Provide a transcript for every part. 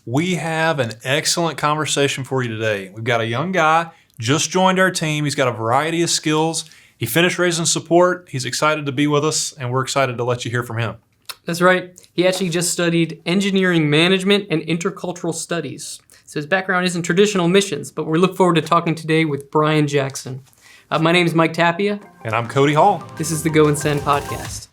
We have an excellent conversation for you today. We've got a young guy, just joined our team. He's got a variety of skills. He finished raising support. He's excited to be with us, and we're excited to let you hear from him. That's right. He actually just studied engineering management and intercultural studies. So his background isn't traditional missions, but we look forward to talking today with Brian Jackson. My name is Mike Tapia. And I'm Cody Hall. This is the Go and Send podcast.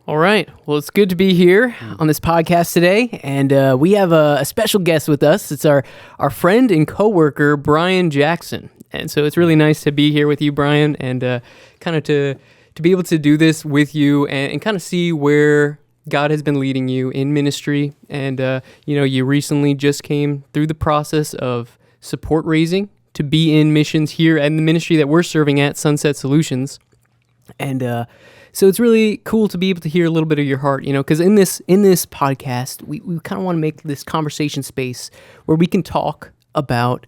All right. Well, it's good to be here on this podcast today, and we have a special guest with us. It's our friend and coworker, Brian Jackson. And so it's really nice to be here with you, Brian, and kind of to be able to do this with you and kind of see where God has been leading you in ministry. And, you recently just came through the process of support raising to be in missions here at the ministry that we're serving at, Sunset Solutions. And so it's really cool to be able to hear a little bit of your heart, because in this podcast, we kind of want to make this conversation space where we can talk about,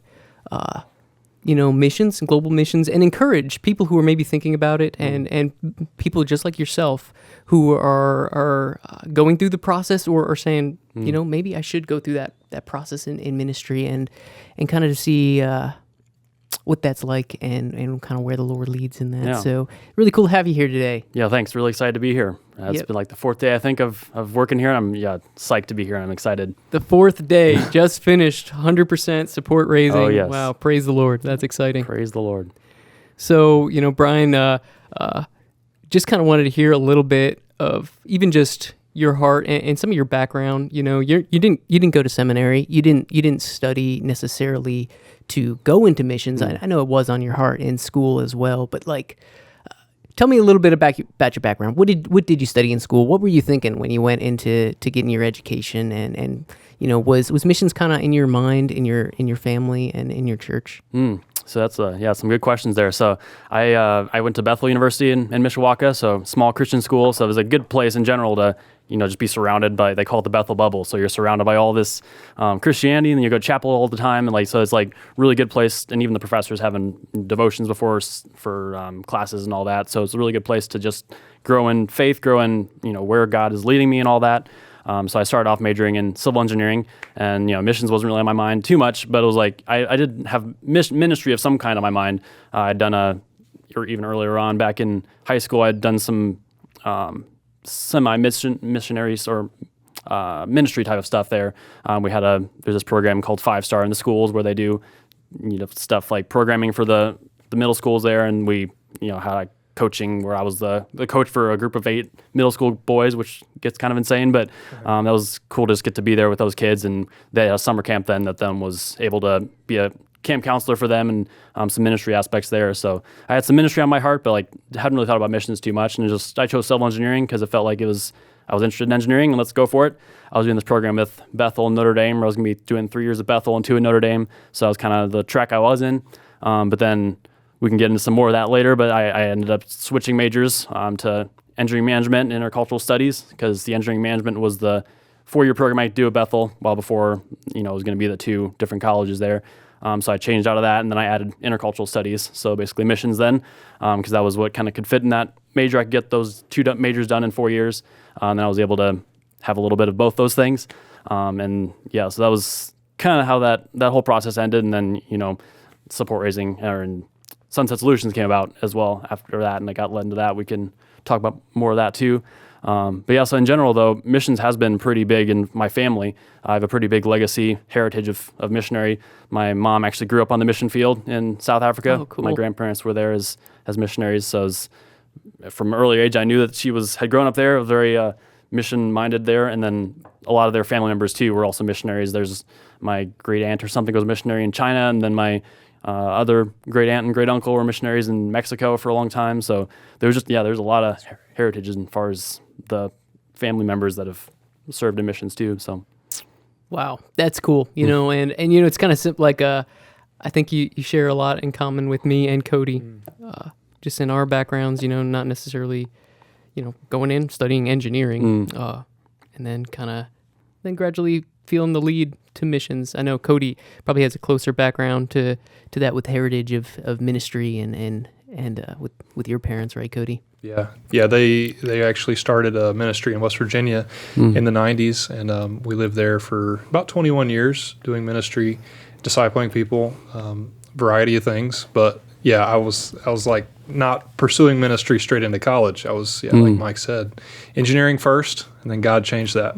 missions and global missions and encourage people who are maybe thinking about it and people just like yourself who are going through the process or are saying, maybe I should go through that process in ministry and kind of to see what that's like and kind of where the Lord leads in that. Yeah. So really cool to have you here today. Yeah, thanks. Really excited to be here. It's been like the fourth day, I think, of working here. I'm psyched to be here. I'm excited. The fourth day, just finished, 100% support raising. Oh, yes. Wow, praise the Lord. That's exciting. Praise the Lord. So, Brian, just kind of wanted to hear a little bit of even just your heart and some of your background. You didn't go to seminary. You didn't study necessarily to go into missions. I know it was on your heart in school as well, but tell me a little bit about your background. What did you study in school? What were you thinking when you went into getting your education? And was missions kind of in your mind, in your family, and in your church? So that's some good questions there. So I went to Bethel University in Mishawaka, so small Christian school. So it was a good place in general to just be surrounded by, they call it the Bethel bubble. So you're surrounded by all this Christianity, and then you go to chapel all the time. And so it's really good place. And even the professors having devotions before for classes and all that. So it's a really good place to just grow in faith, grow in, where God is leading me and all that. So I started off majoring in civil engineering, and missions wasn't really on my mind too much, but it was I did have ministry of some kind on my mind. I'd done or even earlier on back in high school, I'd done some semi-missionaries or ministry type of stuff there. There's this program called 5 Star in the schools where they do stuff like programming for the middle schools there, and we had coaching where I was the coach for a group of 8 middle school boys, which gets kind of insane, but that was cool to just get to be there with those kids. And they had a summer camp then that was able to be a camp counselor for them and some ministry aspects there. So I had some ministry on my heart, but hadn't really thought about missions too much. And I chose civil engineering because it felt like I was interested in engineering, and let's go for it. I was doing this program with Bethel and Notre Dame where I was going to be doing 3 years at Bethel and 2 at Notre Dame. So that was kind of the track I was in. But then we can get into some more of that later, but I ended up switching majors to engineering management and intercultural studies because the engineering management was the 4-year program I could do at Bethel, while before, it was going to be the 2 different colleges there. So I changed out of that, and then I added intercultural studies, so basically missions then, because that was what kind of could fit in that major. I could get those 2 majors done in 4 years, and then I was able to have a little bit of both those things. So that was kind of how that whole process ended, and then, support raising and Sunset Solutions came about as well after that, and I got led into that. We can talk about more of that too. So in general, though, missions has been pretty big in my family. I have a pretty big legacy, heritage of missionary. My mom actually grew up on the mission field in South Africa. Oh, cool. My grandparents were there as missionaries. So from an early age, I knew that she had grown up there, very mission-minded there. And then a lot of their family members, too, were also missionaries. There's my great aunt or something was a missionary in China, and then my other great aunt and great uncle were missionaries in Mexico for a long time. So there's a lot of heritage as far as the family members that have served in missions too. So, wow, that's cool. And it's kind of simple. I think you share a lot in common with me and Cody, just in our backgrounds. Not necessarily, going in studying engineering, and then gradually feeling the lead to missions. I know Cody probably has a closer background to that with heritage of ministry and and with your parents, right, Cody? Yeah, yeah. They actually started a ministry in West Virginia in the '90s, and we lived there for about 21 years doing ministry, discipling people, variety of things. But yeah, I was like not pursuing ministry straight into college. I was like Mike said, engineering first, and then God changed that.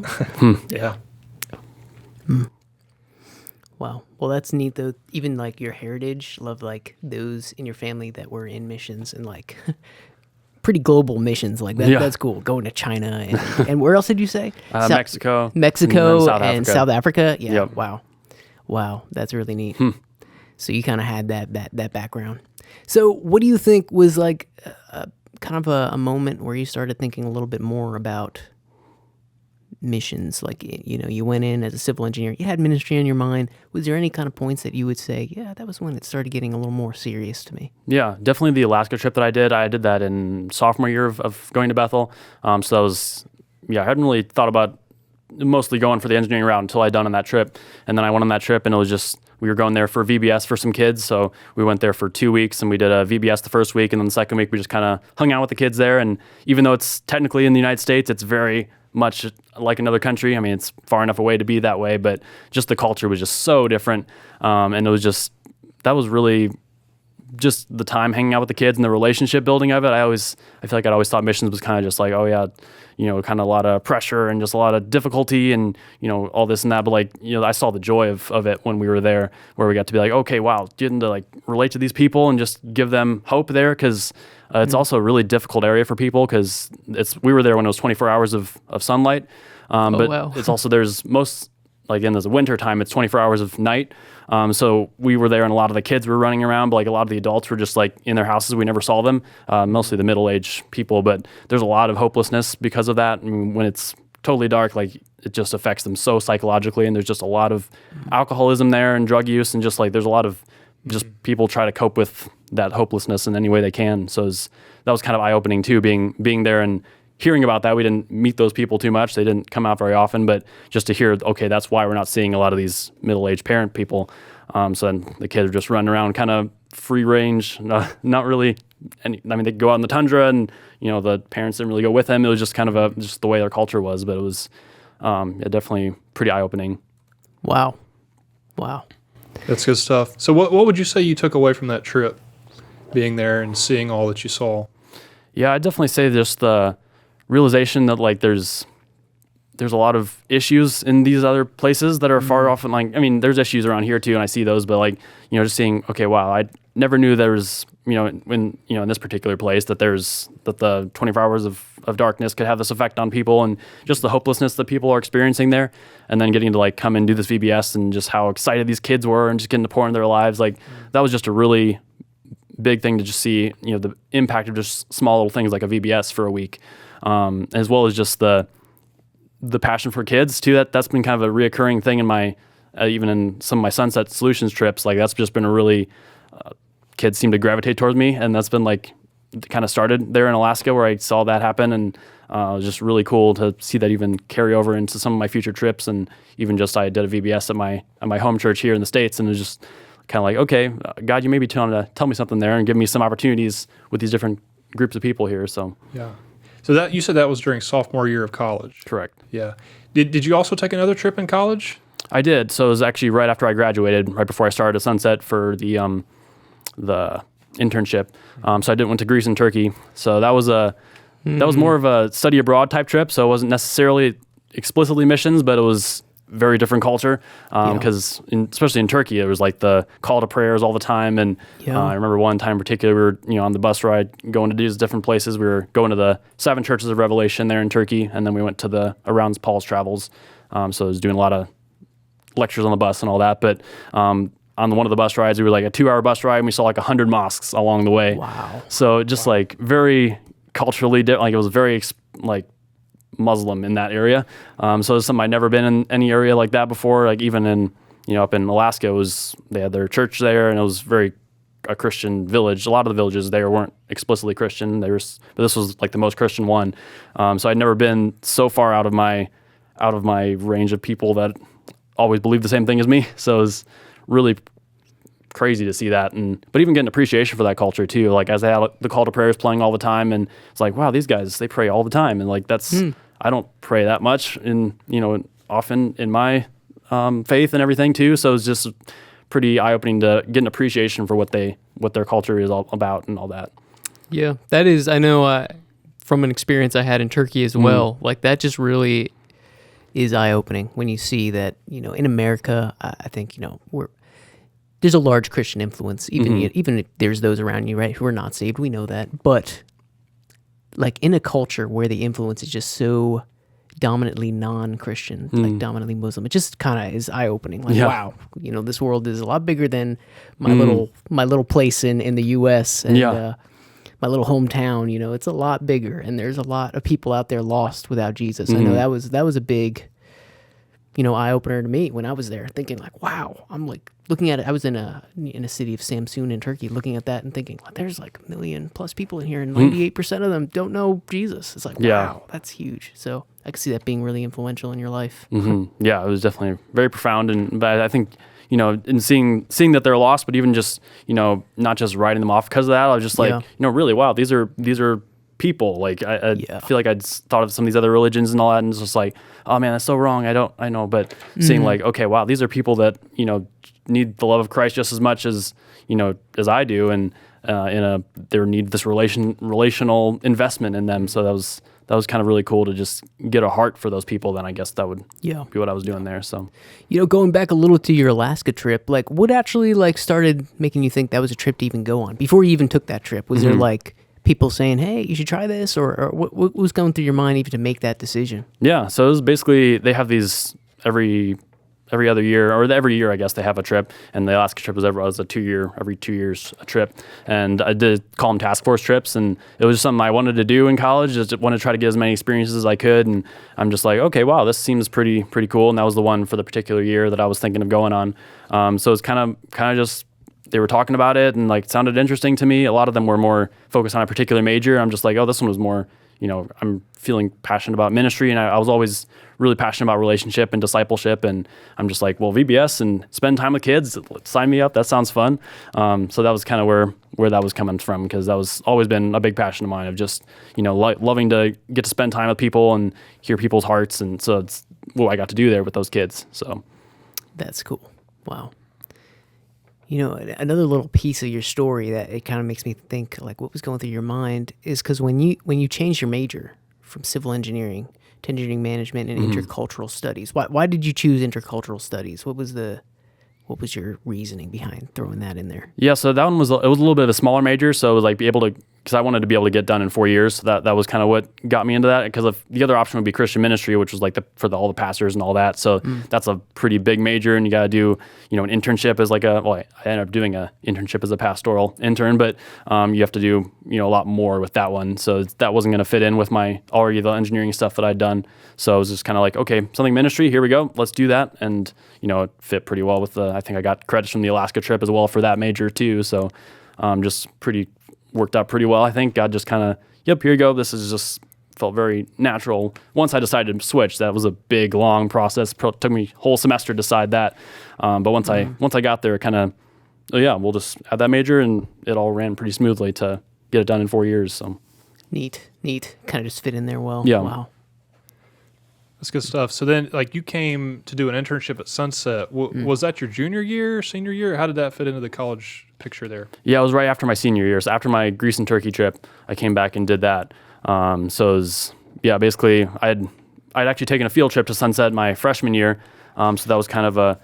Yeah. Wow. Well, that's neat though. Even like your heritage, love like those in your family that were in missions and like pretty global missions like that. Yeah. That's cool. Going to China and where else did you say? Mexico. Mexico South and Africa. South Africa. Yeah. Yep. Wow. That's really neat. So you kind of had that background. So what do you think was like kind of a moment where you started thinking a little bit more about missions? Like, you know, you went in as a civil engineer, you had ministry on your mind. Was there any kind of points that you would say, yeah, that was when it started getting a little more serious to me? Yeah, definitely the Alaska trip that I did that in sophomore year of going to Bethel. So that was, I hadn't really thought about mostly going for the engineering route until I'd done on that trip. And then I went on that trip and it was just, we were going there for VBS for some kids. So we went there for 2 weeks and we did a VBS the first week. And then the second week we just kind of hung out with the kids there. And even though it's technically in the United States, it's very much like another country. I mean, it's far enough away to be that way, but just the culture was just so different. And it was just, that was really just the time hanging out with the kids and the relationship building of it. I feel like I'd always thought missions was kind of just like, oh yeah, kind of a lot of pressure and just a lot of difficulty and, all this and that. But like, I saw the joy of it when we were there, where we got to be like, okay, wow, getting to like relate to these people and just give them hope there. Cause it's also a really difficult area for people because we were there when it was 24 hours of sunlight. But wow. it's also, there's the winter time, it's 24 hours of night. So we were there and a lot of the kids were running around, but like a lot of the adults were just like in their houses. We never saw them, mostly the middle-aged people, but there's a lot of hopelessness because of that. I mean, when it's totally dark, like it just affects them so psychologically. And there's just a lot of alcoholism there and drug use. And just like, there's a lot of just people try to cope with that hopelessness in any way they can. So that was kind of eye-opening too, being there and hearing about that. We didn't meet those people too much. They didn't come out very often, but just to hear, okay, that's why we're not seeing a lot of these middle-aged parent people. So then the kids are just running around kind of free range, not really they could go out in the tundra and, the parents didn't really go with them. It was just kind of just the way their culture was, but it was definitely pretty eye-opening. Wow. That's good stuff. So what would you say you took away from that trip, being there and seeing all that you saw? Yeah, I'd definitely say just the realization that like there's a lot of issues in these other places that are far off, and like, I mean, there's issues around here too, and I see those, but like, just seeing, okay, wow, I never knew there was, in this particular place that the 24 hours of darkness could have this effect on people, and just the hopelessness that people are experiencing there, and then getting to like come and do this VBS and just how excited these kids were and just getting to pour into their lives. Like that was just a really big thing to just see, the impact of just small little things like a VBS for a week, as well as just the passion for kids too. That's been kind of a reoccurring thing in my, even in some of my Sunset Solutions trips. Like that's just been a really, kids seem to gravitate towards me, and that's been like kind of started there in Alaska where I saw that happen, and it was just really cool to see that even carry over into some of my future trips. And even just I did a VBS at my home church here in the States, and it was just kind of like, okay, God, you may be trying to tell me something there and give me some opportunities with these different groups of people here. So yeah. So that you said that was during sophomore year of college. Correct. Yeah. Did you also take another trip in college? I did. So it was actually right after I graduated, right before I started at Sunset for the internship. So I went to Greece and Turkey. So that was more of a study abroad type trip. So it wasn't necessarily explicitly missions, but it was very different culture. Because especially in Turkey, it was like the call to prayers all the time. And I remember one time in particular, we were on the bus ride going to these different places. We were going to the 7 churches of Revelation there in Turkey, and then we went to the around Paul's travels. So I was doing a lot of lectures on the bus and all that. But on one of the bus rides, we were like a 2-hour bus ride, and we saw like 100 mosques along the way. Wow. So just like very culturally, like it was very like Muslim in that area. So it's something I'd never been in any area like that before. Like even in, up in Alaska, they had their church there, and it was very a Christian village. A lot of the villages there weren't explicitly Christian. But this was like the most Christian one. So I'd never been so far out of my range of people that always believed the same thing as me. So it was really crazy to see that. But even getting appreciation for that culture too. Like as they had the call to prayers playing all the time, and it's like, wow, these guys, they pray all the time. And like, that's, I don't pray that much often in my faith and everything too. So it's just pretty eye-opening to get an appreciation for what their culture is all about and all that. Yeah, that is, I know from an experience I had in Turkey as well, like that just really is eye-opening when you see that, in America, I think, there's a large Christian influence, even if there's those around you, right, who are not saved, we know that. But like in a culture where the influence is just so dominantly non-Christian, like dominantly Muslim, it just kind of is eye-opening. Like, wow, this world is a lot bigger than my little place in the U.S. and my little hometown. It's a lot bigger, and there's a lot of people out there lost without Jesus. I know that was a big, eye-opener to me when I was there, thinking like, wow, I'm like looking at it. I was in a city of Samsun in Turkey, looking at that and thinking, well, there's like 1 million plus people in here, and 98% of them don't know Jesus. It's like, wow, that's huge. So I could see that being really influential in your life. Yeah, it was definitely very profound, but I think in seeing that they're lost, but even just not just writing them off because of that, I was just like, really, wow, these are people. Like I feel like I'd thought of some of these other religions and all that, and it's just like, oh man, that's so wrong. I know, but seeing like, okay, wow, these are people that need the love of Christ just as much as as I do, and they need this relational investment in them. So that was kind of really cool to just get a heart for those people. Then I guess that would be what I was doing there. So going back a little to your Alaska trip, like what actually like started making you think that was a trip to even go on before you even took that trip? Was there like people saying, hey, you should try this, or what was going through your mind even to make that decision? Yeah, so it was basically, they have these every other year, or every year, I guess, they have a trip, and the Alaska trip was every 2 years a trip, and I did call them task force trips, and it was just something I wanted to do in college, just wanted to try to get as many experiences as I could, and I'm just like, okay, wow, this seems pretty cool, and that was the one for the particular year that I was thinking of going on. So it's kind of just, they were talking about it, and like, it sounded interesting to me. A lot of them were more focused on a particular major. I'm just like, oh, this one was more, I'm feeling passionate about ministry, and I was always really passionate about relationship and discipleship, and I'm just like, well, VBS and spend time with kids, sign me up, that sounds fun. So that was kind of where that was coming from, because that was always been a big passion of mine, of just, loving to get to spend time with people and hear people's hearts, and so it's what I got to do there with those kids. So that's cool. Wow. Another little piece of your story that it kind of makes me think, like, what was going through your mind is because when you changed your major from civil engineering to engineering management and intercultural studies, why did you choose intercultural studies? What was your reasoning behind throwing that in there? Yeah, so that one was a little bit of a smaller major, so it was like because I wanted to be able to get done in 4 years. So that was kind of what got me into that, because the other option would be Christian ministry, which was like all the pastors and all that. So that's a pretty big major, and you got to do, an internship as I ended up doing an internship as a pastoral intern, but you have to do, a lot more with that one. So that wasn't going to fit in with the engineering stuff that I'd done. So I was just kind of like, okay, something ministry, here we go, let's do that. And, it fit pretty well with I think I got credits from the Alaska trip as well for that major too. So just worked out pretty well. I think God just kind of, yep, here you go. This is just felt very natural. Once I decided to switch, that was a big, long process. Took me a whole semester to decide that. But once I got there, kind of, we'll just add that major, and it all ran pretty smoothly to get it done in 4 years. So neat. Kind of just fit in there well. Yeah. Wow. That's good stuff. So then, like, you came to do an internship at Sunset. Was that your junior year, senior year? How did that fit into the college picture there? Yeah, it was right after my senior year. So after my Greece and Turkey trip, I came back and did that. So it was, basically, I'd actually taken a field trip to Sunset my freshman year. So that was kind of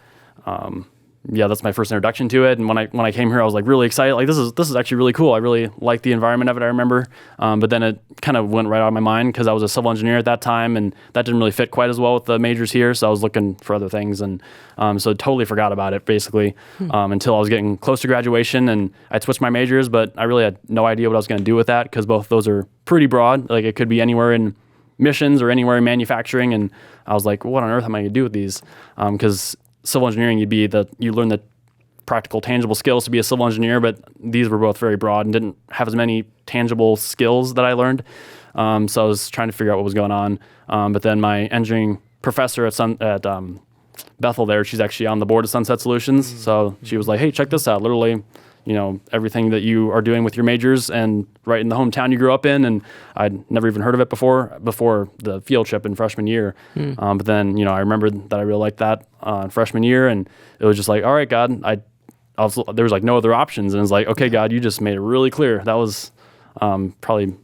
that's my first introduction to it. And when I came here, I was like really excited. Like, this is actually really cool. I really liked the environment of it, I remember. But then it kind of went right out of my mind, because I was a civil engineer at that time, and that didn't really fit quite as well with the majors here. So I was looking for other things, and so totally forgot about it basically until I was getting close to graduation, and I'd switched my majors, but I really had no idea what I was going to do with that, because both of those are pretty broad. Like, it could be anywhere in missions or anywhere in manufacturing, and I was like, what on earth am I going to do with these? Because civil engineering, you learn the practical, tangible skills to be a civil engineer, but these were both very broad and didn't have as many tangible skills that I learned. So I was trying to figure out what was going on. But then my engineering professor at Bethel there, she's actually on the board of Sunset Solutions. So she was like, hey, check this out. Literally, everything that you are doing with your majors and right in the hometown you grew up in. And I'd never even heard of it before the field trip in freshman year. But then, I remembered that I really liked that in freshman year. And it was just like, all right, God, there was like no other options. And it was like, okay, God, you just made it really clear. That was probably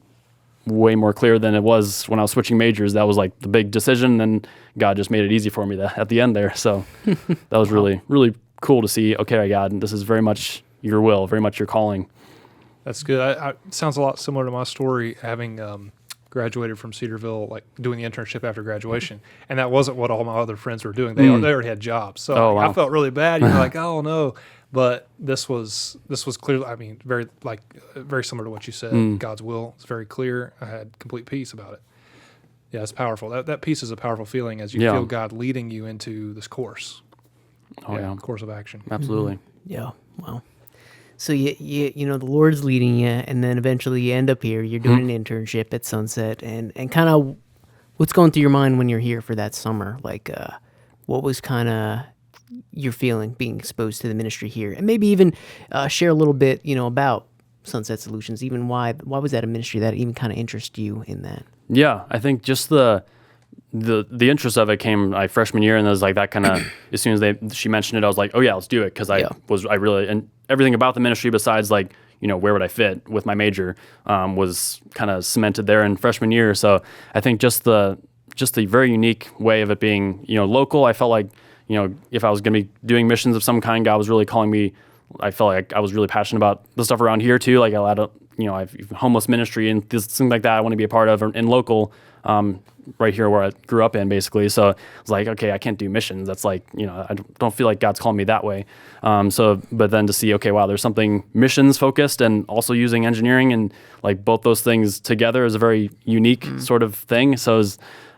way more clear than it was when I was switching majors. That was like the big decision, and God just made it easy for me at the end there. So that was really, really cool to see. Okay, God, this is very much your will, very much your calling. That's good. It sounds a lot similar to my story, having graduated from Cedarville, like doing the internship after graduation, and that wasn't what all my other friends were doing. They already had jobs, so wow. I felt really bad. You're like, oh no. But this was clearly, very similar to what you said. God's will is very clear. I had complete peace about it. Yeah, it's powerful. That peace is a powerful feeling as you feel God leading you into this course. Course of action. Absolutely. Yeah. Wow. So the Lord's leading you, and then eventually you end up here. You're doing an internship at Sunset, and kind of what's going through your mind when you're here for that summer? Like, what was kind of your feeling being exposed to the ministry here, and maybe even share a little bit, about Sunset Solutions. Even why was that a ministry that even kind of interested you in that? Yeah, I think just the interest of it came freshman year, and it was like that kind of as soon as she mentioned it, I was like, oh yeah, let's do it, because I really, and everything about the ministry besides like where would I fit with my major was kind of cemented there in freshman year. So I think just the very unique way of it being local. I felt like if I was going to be doing missions of some kind, God was really calling me. I felt like I was really passionate about the stuff around here too. Like a lot of, I've homeless ministry and things like that I want to be a part of in local, right here where I grew up in basically. So I was like, okay, I can't do missions. That's like, I don't feel like God's calling me that way. But then to see, okay, wow, there's something missions focused and also using engineering, and like both those things together is a very unique sort of thing. So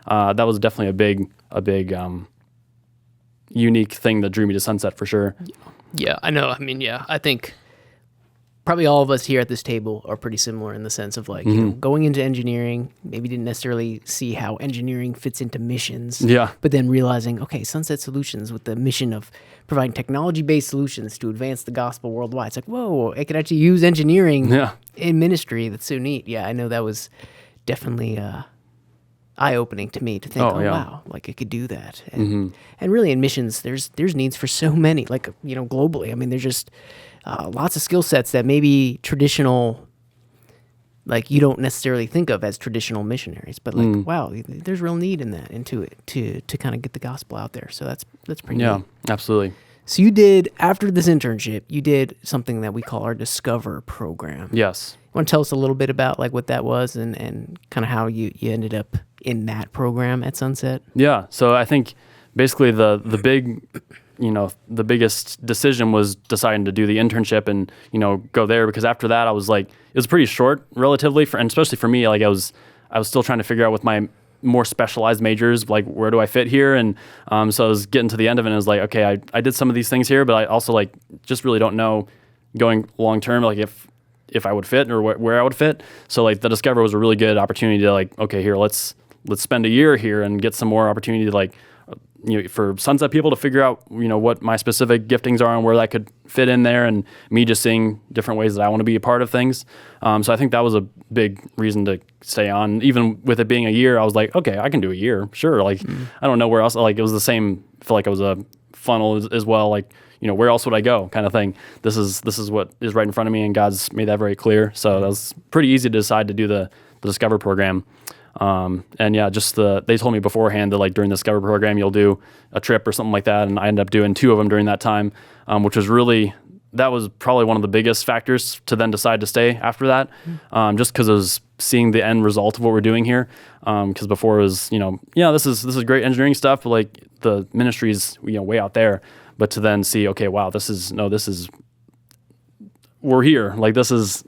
that was definitely a big, unique thing that drew me to Sunset for sure. Yeah, I know. I mean, I think probably all of us here at this table are pretty similar in the sense of like, going into engineering, maybe didn't necessarily see how engineering fits into missions. Yeah. But then realizing, okay, Sunset Solutions with the mission of providing technology-based solutions to advance the gospel worldwide. It's like, whoa, I could actually use engineering in ministry. That's so neat. Yeah, I know that was definitely eye-opening to me to think, wow, like I could do that. And really in missions, there's needs for so many, like, globally. I mean, there's just lots of skill sets that maybe traditional, like you don't necessarily think of as traditional missionaries, but like, wow, there's real need in that, into it to kind of get the gospel out there. So that's pretty neat. Yeah, absolutely. So you did, after this internship, you did something that we call our Discover program. Yes. You want to tell us a little bit about like what that was and kind of how you ended up in that program at Sunset? Yeah. So I think basically the big, the biggest decision was deciding to do the internship and, go there, because after that I was like, it was pretty short relatively and especially for me, like I was still trying to figure out with my more specialized majors, like where do I fit here? And so I was getting to the end of it and I was like, okay, I did some of these things here, but I also like just really don't know going long term, like if I would fit or where I would fit. So like the Discover was a really good opportunity to like, okay, here, let's spend a year here and get some more opportunity to like, for Sunset people to figure out, what my specific giftings are and where that could fit in there, and me just seeing different ways that I want to be a part of things. So I think that was a big reason to stay on. Even with it being a year, I was like, okay, I can do a year, sure. Like, I don't know where else. Like, it was the same. I feel like it was a funnel as well. Like, where else would I go, kind of thing. This is what is right in front of me, and God's made that very clear. So that was pretty easy to decide to do the Discover program. And yeah, just they told me beforehand that like during the Discover program, you'll do a trip or something like that. And I ended up doing 2 of them during that time, which was that was probably one of the biggest factors to then decide to stay after that. Just cause it was seeing the end result of what we're doing here. Cause before it was, this is great engineering stuff, but like the ministry's, way out there, but to then see, okay, wow, we're here. Like this is,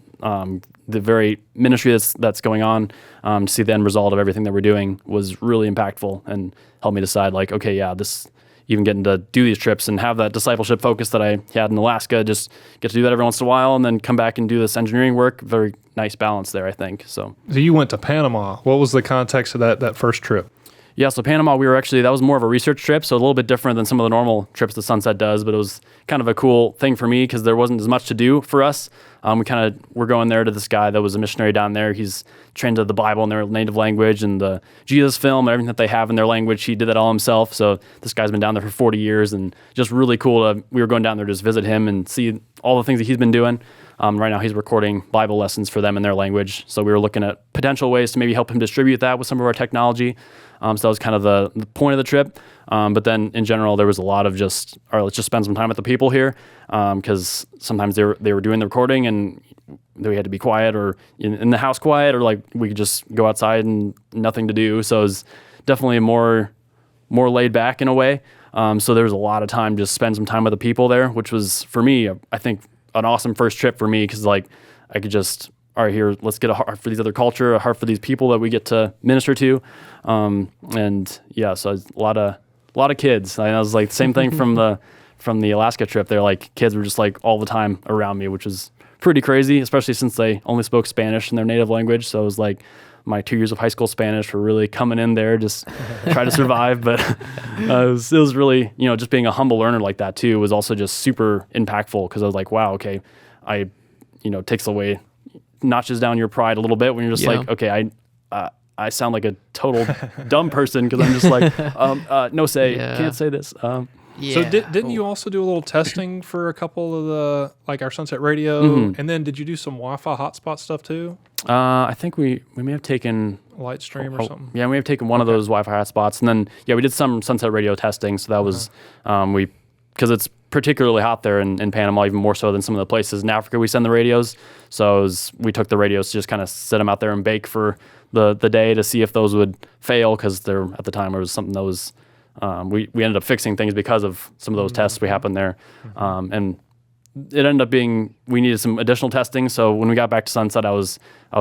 the very ministry that's going on, to see the end result of everything that we're doing was really impactful and helped me decide like, okay, yeah, this, even getting to do these trips and have that discipleship focus that I had in Alaska, just get to do that every once in a while and then come back and do this engineering work. Very nice balance there, I think. So you went to Panama. What was the context of that first trip? Yeah, so Panama, that was more of a research trip, so a little bit different than some of the normal trips that Sunset does, but it was kind of a cool thing for me because there wasn't as much to do for us. We're going there to this guy that was a missionary down there. He's trained to the Bible in their native language and the Jesus film and everything that they have in their language. He did that all himself. So this guy's been down there for 40 years and just really cool. We were going down there to just visit him and see all the things that he's been doing. Right now he's recording Bible lessons for them in their language. So we were looking at potential ways to maybe help him distribute that with some of our technology. So that was kind of the point of the trip. But then in general, there was a lot of let's just spend some time with the people here. Because sometimes they were doing the recording and we had to be quiet or in the house quiet, or like we could just go outside and nothing to do. So it was definitely more laid back in a way. So there was a lot of time just spend some time with the people there, which was for me, I think, an awesome first trip for me because like I could just, all right, here, let's get a heart for these other culture, a heart for these people that we get to minister to. And yeah, so a lot of kids. I was like the same thing from the Alaska trip. They're like, kids were just like all the time around me, which was pretty crazy, especially since they only spoke Spanish in their native language. So it was like my 2 years of high school Spanish were really coming in there, just try to survive. But it was really, just being a humble learner like that too was also just super impactful because I was like, wow, okay, takes away, notches down your pride a little bit when you're just like, okay, I sound like a total dumb person because I'm just like, can't say this. So didn't you also do a little testing for a couple of our Sunset Radio, and then did you do some Wi-Fi hotspot stuff too? I think we may have taken Lightstream or something. Yeah, we may have taken one of those Wi-Fi hotspots, and then we did some Sunset Radio testing. So that was because it's particularly hot there in Panama, even more so than some of the places in Africa we send the radios. So we took the radios to just kind of set them out there and bake for the day to see if those would fail because at the time it was something that was we ended up fixing things because of some of those tests we happened there. And it ended up being we needed some additional testing. So when we got back to Sunset, I was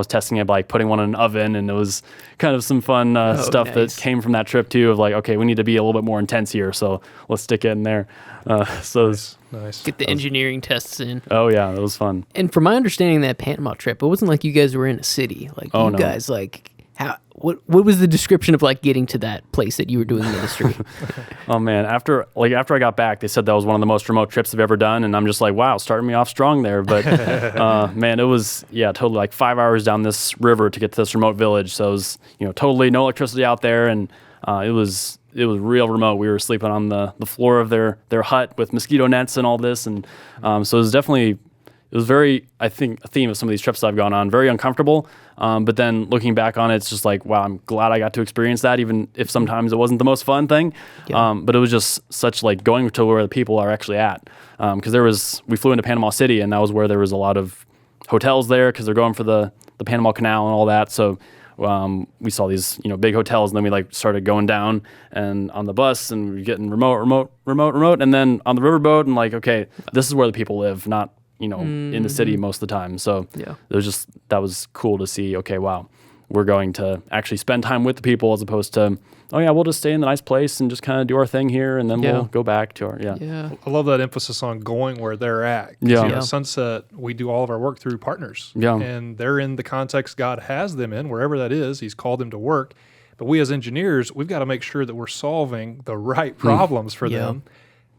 testing it by like putting one in an oven, and it was kind of some fun stuff that came from that trip too. Of like, okay, we need to be a little bit more intense here, so let's stick it in there. Nice. Get the engineering tests in. Oh yeah, that was fun. And from my understanding, that Panama trip, it wasn't like you guys were in a city. Like no. Guys, like what was the description of like getting to that place that you were doing ministry? Oh man, after I got back, they said that was one of the most remote trips they've ever done, and I'm just like, wow, starting me off strong there. But man, it was totally like 5 hours down this river to get to this remote village. So it was totally no electricity out there, and it was real remote. We were sleeping on the floor of their hut with mosquito nets and all this, and so it was very, I think, a theme of some of these trips I've gone on, very uncomfortable. But then looking back on it, it's just like, wow, I'm glad I got to experience that, even if sometimes it wasn't the most fun thing. Yeah. But it was just such like going to where the people are actually at. Because we flew into Panama City, and that was where there was a lot of hotels there because they're going for the Panama Canal and all that. So we saw these, big hotels, and then we like started going down and on the bus, and we were getting remote, and then on the riverboat, and like, okay, this is where the people live, not in the city most of the time. So that was cool to see, okay, wow, we're going to actually spend time with the people as opposed to, oh yeah, we'll just stay in the nice place and just kind of do our thing here, and then we'll go back to our, I love that emphasis on going where they're at. Sunset, we do all of our work through partners. Yeah. And they're in the context God has them in, wherever that is. He's called them to work. But we as engineers, we've got to make sure that we're solving the right problems for them.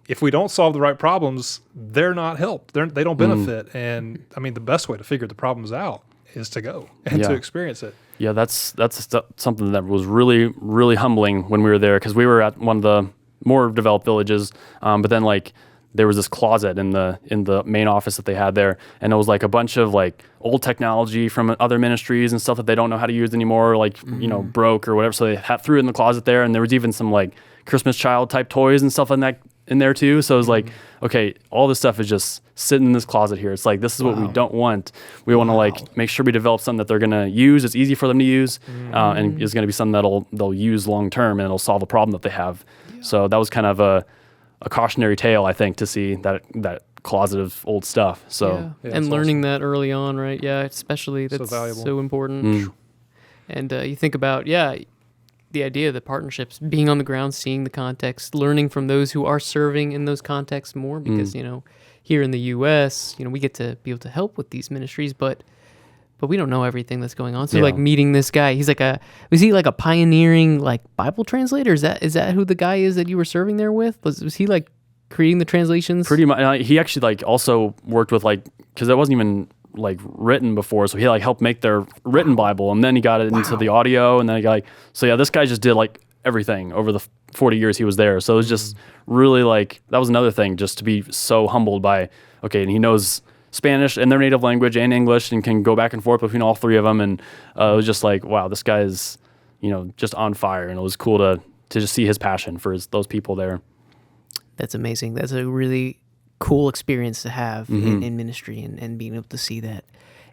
If we don't solve the right problems, they're not helped. They don't benefit. And I mean, the best way to figure the problems out is to go and to experience it. Yeah, that's something that was really, really humbling when we were there, because we were at one of the more developed villages. But then like there was this closet in the main office that they had there, and it was like a bunch of like old technology from other ministries and stuff that they don't know how to use anymore, like broke or whatever. So they threw it in the closet there, and there was even some like Christmas child type toys and stuff like that in there too. So it was like, okay, all this stuff is just sitting in this closet here. It's like, this is what we don't want. We want to like make sure we develop something that they're going to use. It's easy for them to use, and is going to be something they'll use long term, and it'll solve a problem that they have. Yeah. So that was kind of a cautionary tale, I think, to see that closet of old stuff. So and learning that early on, right? Yeah, especially that's so important. And you think about the idea of the partnerships, being on the ground, seeing the context, learning from those who are serving in those contexts more, because here in the U.S., we get to be able to help with these ministries, but but we don't know everything that's going on. So Yeah. like meeting this guy, was he like a pioneering like Bible translator? Is that who the guy is that you were serving there with? Was he like creating the translations? Pretty much. He actually like also worked with like, because that wasn't even like written before, so he like helped make their written Bible, and then he got it into the audio, and then he got like, so yeah, this guy just did like everything over the 40 years he was there. So it was just really like, that was another thing, just to be so humbled by, okay, and he knows Spanish and their native language and English and can go back and forth between all three of them. And it was just like, wow, this guy is, just on fire. And it was cool to just see his passion for those people there. That's amazing. That's a really cool experience to have in ministry and being able to see that.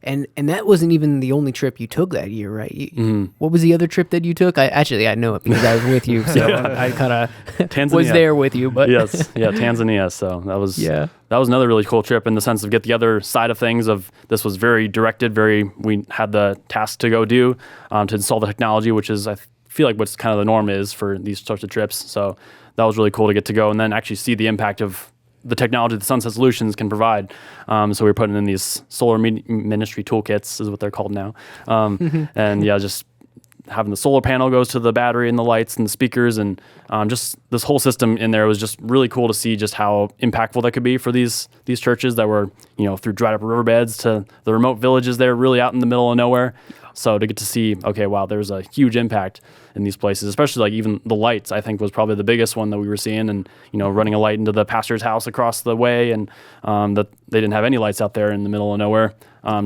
And that wasn't even the only trip you took that year, right? What was the other trip that you took? I know it because I was with you, so I kind of was there with you. But yes, yeah, Tanzania. So that was another really cool trip in the sense of get the other side of things. Of this was very directed. We had the task to go do to install the technology, which is I feel like what's kind of the norm is for these sorts of trips. So that was really cool to get to go and then actually see the impact of the technology that Sunset Solutions can provide. So we were putting in these solar ministry toolkits is what they're called now. And yeah, just having the solar panel goes to the battery and the lights and the speakers and just this whole system in there was just really cool to see just how impactful that could be for these churches that were, through dried up riverbeds to the remote villages there really out in the middle of nowhere. So to get to see, okay, wow, there's a huge impact in these places, especially like even the lights, I think was probably the biggest one that we were seeing and, running a light into the pastor's house across the way and that they didn't have any lights out there in the middle of nowhere.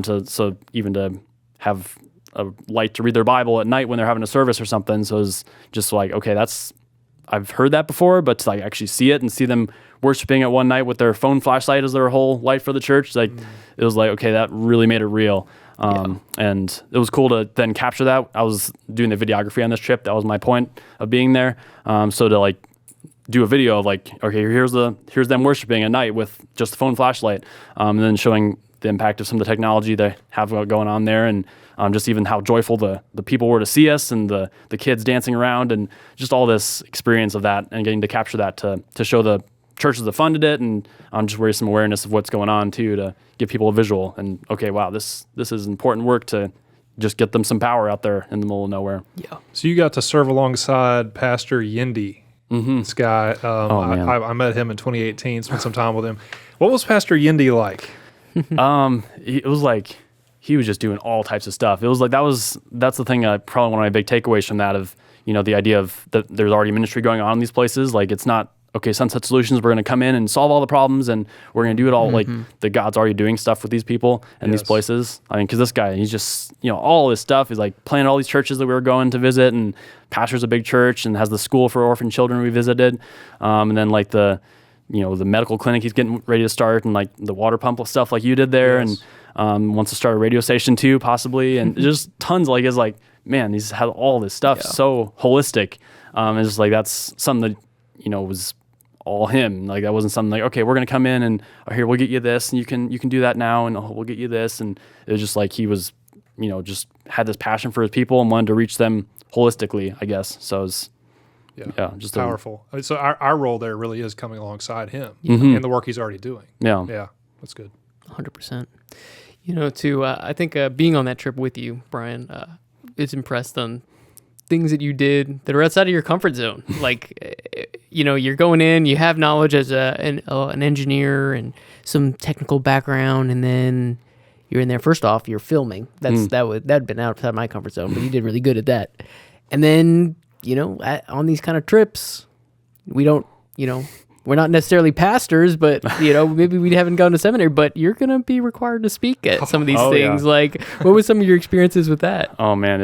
So even to have a light to read their Bible at night when they're having a service or something. So it's just like, okay, I've heard that before, but to like actually see it and see them worshiping at one night with their phone flashlight as their whole light for the church, like it was like, okay, that really made it real. And it was cool to then capture that. I was doing the videography on this trip. That was my point of being there. So to like do a video of like, okay, here's them worshiping at night with just the phone flashlight, and then showing the impact of some of the technology they have going on there, and just even how joyful the people were to see us and the kids dancing around and just all this experience of that and getting to capture that to show the churches that funded it and just raise some awareness of what's going on too, to give people a visual and okay, wow, this is important work to just get them some power out there in the middle of nowhere. Yeah. So you got to serve alongside Pastor Yendi. This guy, I met him in 2018, spent some time with him. What was Pastor Yendi like? It was like he was just doing all types of stuff. It was like that's the thing. Probably one of my big takeaways from that of the idea of that there's already ministry going on in these places. Like it's not okay. Sunset Solutions, we're going to come in and solve all the problems, and we're going to do it all. Like the God's already doing stuff with these people and these places. I mean, because this guy, he's just all this stuff. He's like planning all these churches that we were going to visit, and pastors a big church, and has the school for orphan children we visited, and then like the medical clinic he's getting ready to start, and like the water pump stuff like you did there, and wants to start a radio station too, possibly, and just tons. Like it's like, man, he's had all this stuff so holistic. It's just like that's something that was all him. Like that wasn't something like, okay, we're gonna come in and here we'll get you this, and you can do that now, and we'll get you this, and it was just like he was, just had this passion for his people and wanted to reach them holistically, I guess. So it was. Yeah, just powerful. So our role there really is coming alongside him in the work he's already doing. Yeah, that's good. 100%. I think being on that trip with you, Brian, it's impressed on things that you did that are outside of your comfort zone. Like, you're going in, you have knowledge as an engineer and some technical background, and then you're in there. First off, you're filming. That'd been outside my comfort zone, but you did really good at that. And then on these kind of trips, we don't, we're not necessarily pastors, but, maybe we haven't gone to seminary, but you're going to be required to speak at some of these things. Yeah. Like, what was some of your experiences with that? Oh, man,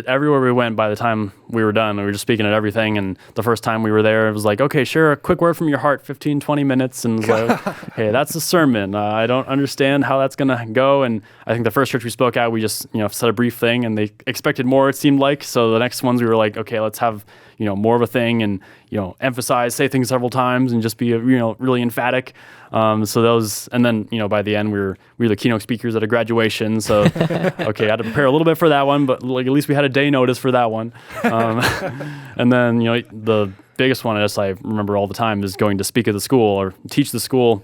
everywhere we went, by the time we were done, we were just speaking at everything. And the first time we were there, it was like, okay, sure, a quick word from your heart, 15, 20 minutes. And it was like, hey, that's a sermon. I don't understand how that's going to go. And I think the first church we spoke at, we just, said a brief thing, and they expected more, it seemed like. So the next ones we were like, okay, let's have more of a thing and, emphasize, say things several times and just be, really emphatic. So those, and then, by the end we were the keynote speakers at a graduation. So, okay, I had to prepare a little bit for that one, but like at least we had a day notice for that one. And then, the biggest one I remember all the time is going to speak at the school or teach the school,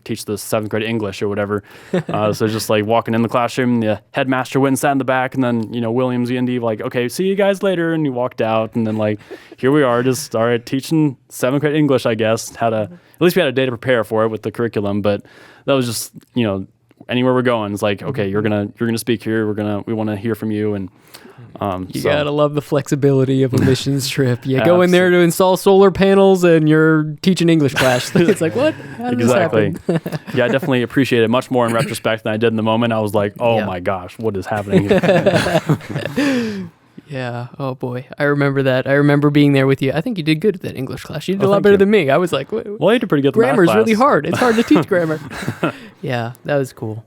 teach the 7th grade English or whatever. So just like walking in the classroom, the headmaster went and sat in the back, and then, Williams and Indy like, okay, see you guys later. And you walked out, and then like, here we are, just all right, teaching 7th grade English, I guess. At least we had a day to prepare for it with the curriculum, but that was just, anywhere we're going, it's like, okay, you're gonna speak here. We want to hear from you, and you gotta love the flexibility of a missions trip. You go in there to install solar panels, and you're teaching English class. It's like, what? How did exactly. this happen? Yeah, I definitely appreciate it much more in retrospect than I did in the moment. I was like, oh my gosh, what is happening? Yeah. Oh boy, I remember that. I remember being there with you. I think you did good at that English class. You did a lot thank better you. than me. I was like, Well, you did pretty good. grammar's really hard. It's hard to teach grammar. Yeah, that was cool.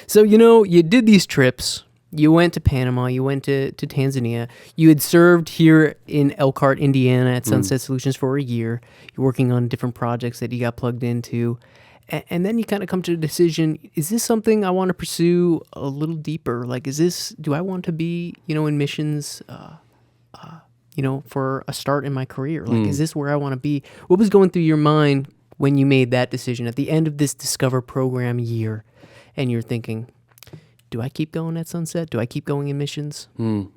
So, you did these trips. You went to Panama. You went to Tanzania. You had served here in Elkhart, Indiana at Sunset Solutions for a year. You're working on different projects that you got plugged into. And then you kind of come to the decision, is this something I want to pursue a little deeper? Like, do I want to be, in missions, for a start in my career? Like, is this where I want to be? What was going through your mind when you made that decision at the end of this Discover program year? And you're thinking, do I keep going at Sunset? Do I keep going in missions?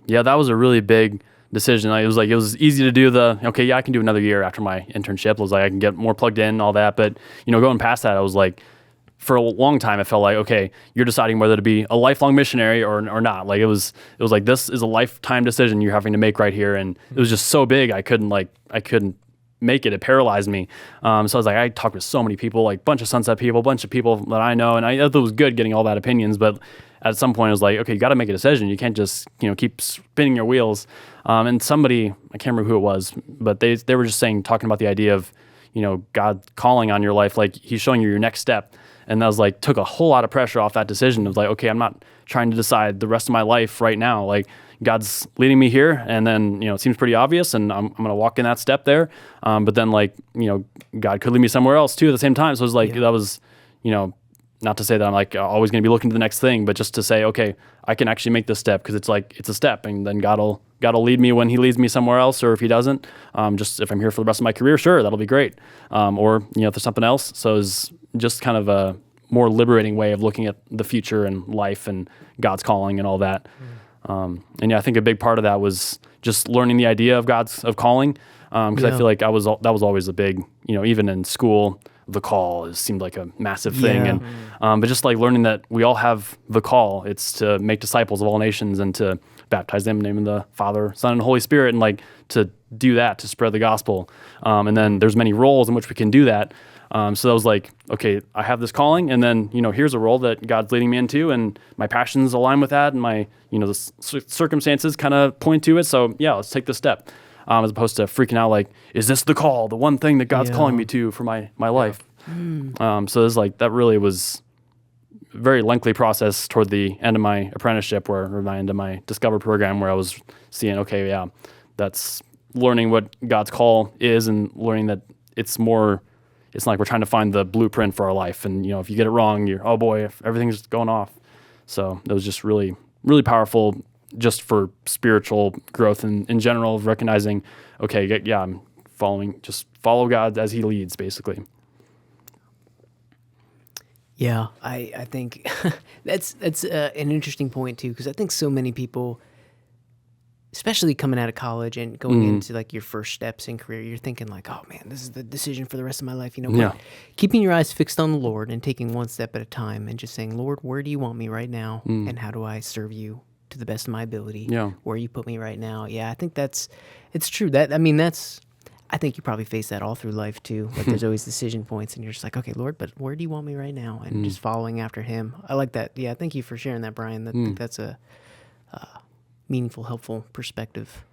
Yeah, that was a really big decision. It was easy to do I can do another year after my internship. It was like I can get more plugged in, all that. But, going past that, I was like, for a long time, it felt like, okay, you're deciding whether to be a lifelong missionary or not. Like it was like, this is a lifetime decision you're having to make right here. And it was just so big. I couldn't make it. It paralyzed me. So I was like, I talked with so many people, like bunch of Sunset people, bunch of people that I know. And I thought it was good getting all that opinions, but at some point I was like, okay, you got to make a decision. You can't just, keep spinning your wheels. And somebody, I can't remember who it was, but they were just talking about the idea of, God calling on your life, like he's showing you your next step. And that was like, took a whole lot of pressure off that decision. It was like, okay, I'm not trying to decide the rest of my life right now. Like God's leading me here. And then, it seems pretty obvious and I'm going to walk in that step there. But then God could lead me somewhere else too at the same time. So it was like, that was, not to say that I'm like always going to be looking to the next thing, but just to say, okay, I can actually make this step because it's a step, and then God'll lead me when he leads me somewhere else, or if he doesn't, just if I'm here for the rest of my career, sure, that'll be great. Or, if there's something else. So it's just kind of a more liberating way of looking at the future and life and God's calling and all that. And I think a big part of that was just learning the idea of of calling. Cause I feel like that was always a big, even in school, the call seemed like a massive thing. Yeah. And, but just like learning that we all have the call, it's to make disciples of all nations and to baptize them in the name of the Father, Son, and Holy Spirit. And like to do that, to spread the gospel. And then there's many roles in which we can do that. So that was like, okay, I have this calling, and then, here's a role that God's leading me into, and my passions align with that, and my, the circumstances kind of point to it. So yeah, let's take this step. As opposed to freaking out like, is this the call, the one thing that God's calling me to for my life? So it's like, that really was a very lengthy process toward the end of my apprenticeship or the end of my Discover program, where I was seeing, okay, yeah, that's learning what God's call is, and learning that it's not like we're trying to find the blueprint for our life. And, if you get it wrong, oh boy, everything's going off. So it was just really, really powerful just for spiritual growth and in general, recognizing, okay, yeah, I'm follow God as he leads, basically. Yeah, I think that's an interesting point too, because I think so many people, especially coming out of college and going into like your first steps in career, you're thinking like, oh man, this is the decision for the rest of my life, But keeping your eyes fixed on the Lord and taking one step at a time and just saying, Lord, where do you want me right now, and how do I serve you to the best of my ability? Where you put me right now. Yeah, I think it's true. I think you probably face that all through life too. Like there's always decision points, and you're just like, okay, Lord, but where do you want me right now? And just following after him. I like that. Yeah, thank you for sharing that, Brian. I think that's a meaningful, helpful perspective.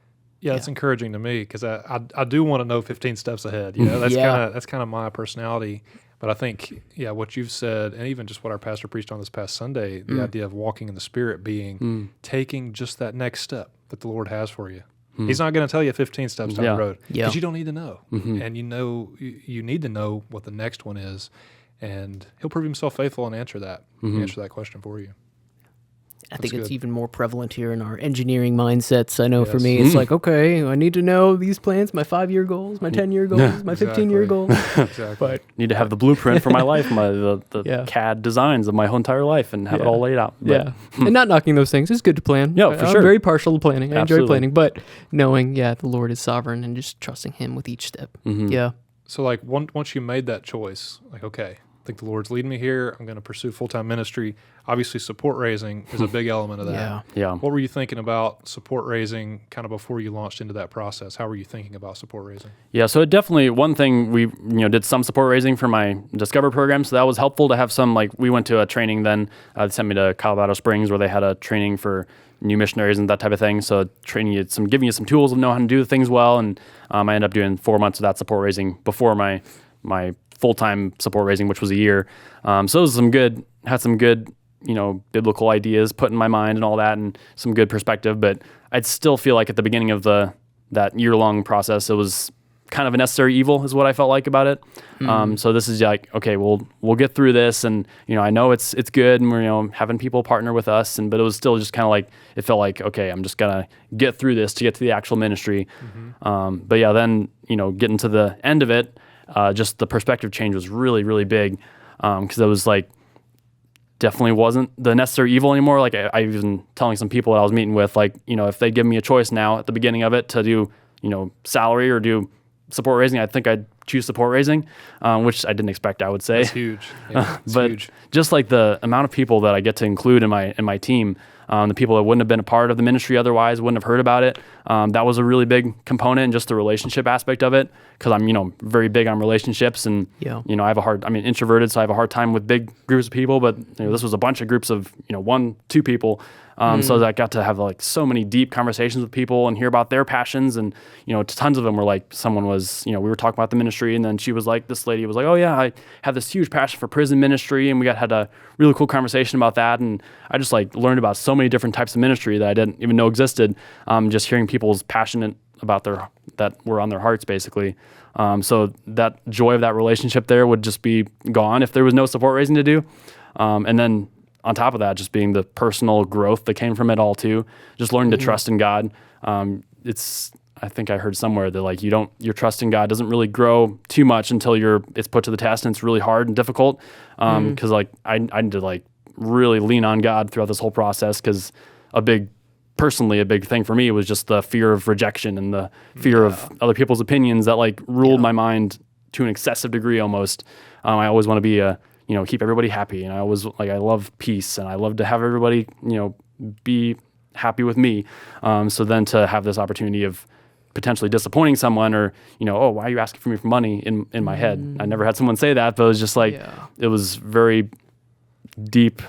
Yeah, it's encouraging to me because I do want to know 15 steps ahead. That's kind of my personality. But I think, what you've said, and even just what our pastor preached on this past Sunday, the idea of walking in the Spirit being taking just that next step that the Lord has for you. He's not going to tell you 15 steps down the road because you don't need to know. And you need to know what the next one is, and he'll prove himself faithful and answer that question for you. I think That's it's good. even more prevalent here in our engineering mindsets. I know for me, it's like, okay, I need to know these plans, my 5-year goals, my 10-year goals, my 15-year goals. Exactly. But Need to have the blueprint for my life, the Yeah. CAD designs of my whole entire life, and have it Yeah. all laid out. But yeah, and not knocking those things. It's good to plan. Yeah, for I'm sure. very partial to planning. I enjoy Absolutely. planning, but knowing, the Lord is sovereign and just trusting Him with each step. Mm-hmm. Yeah. So like once you made that choice, like, okay, I think the Lord's leading me here. I'm going to pursue full-time ministry. Obviously, support raising is a big element of that. Yeah. Yeah. What were you thinking about support raising kind of before you launched into that process? How were you thinking about support raising? Yeah, so it definitely, one thing, we did some support raising for my Discover program, so that was helpful to have some. Like, we went to a training then, they sent me to Colorado Springs where they had a training for new missionaries and that type of thing. So training you, giving you some tools of know how to do things well, and I ended up doing 4 months of that support raising before my full-time support raising, which was a year. So it was had some good, biblical ideas put in my mind and all that, and some good perspective. But I'd still feel like at the beginning of that year-long process, it was kind of a necessary evil is what I felt like about it. So this is like, okay, we'll get through this, and I know it's good, and we're having people partner with us, but it was still just kind of like, it felt like, okay, I'm just gonna get through this to get to the actual ministry. But yeah, then getting to the end of it, just the perspective change was really, really big, because it was like, definitely wasn't the necessary evil anymore. Like I even telling some people that I was meeting with, like, if they give me a choice now at the beginning of it to do, salary or do support raising, I think I'd choose support raising, which I didn't expect, I would say. It's huge. Yeah, it's But huge. just like the amount of people that I get to include in my team, the people that wouldn't have been a part of the ministry otherwise, wouldn't have heard about it. That was a really big component, and just the relationship aspect of it, because I'm very big on relationships, and Yeah. I have introverted, so I have a hard time with big groups of people. But this was a bunch of groups of 1-2 people. So I got to have like so many deep conversations with people and hear about their passions, and tons of them were like, someone was we were talking about the ministry, and then she was like, this lady was like, oh yeah, I have this huge passion for prison ministry, and we had a really cool conversation about that, and I just like learned about so many different types of ministry that I didn't even know existed. Just hearing people's passionate about that were on their hearts, basically. So that joy of that relationship there would just be gone if there was no support raising to do, and then on top of that, just being the personal growth that came from it all too, just learning to trust in God. I think I heard somewhere that like your trust in God doesn't really grow too much until it's put to the test, and it's really hard and difficult. Cause like I need to like really lean on God throughout this whole process. Cause a big thing for me was just the fear of rejection and the fear of other people's opinions that like ruled my mind to an excessive degree almost. I always want to be keep everybody happy. And I love peace, and I love to have everybody, be happy with me. So then to have this opportunity of potentially disappointing someone, or, oh, why are you asking for me for money in my head? I never had someone say that, but it was just like, it was very deep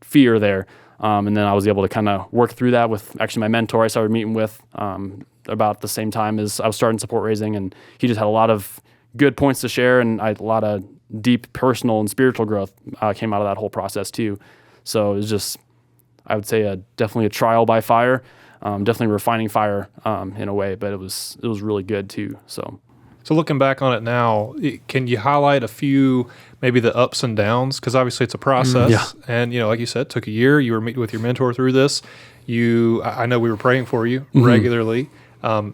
fear there. And then I was able to kind of work through that with actually my mentor I started meeting with about the same time as I was starting support raising, and he just had a lot of good points to share, and a lot of deep personal and spiritual growth came out of that whole process too. So it was just, I would say, definitely a trial by fire, definitely refining fire in a way, but it was really good too. So looking back on it now, can you highlight a few, maybe the ups and downs? Because obviously it's a process, and like you said, it took a year. You were meeting with your mentor through this. I know we were praying for you regularly,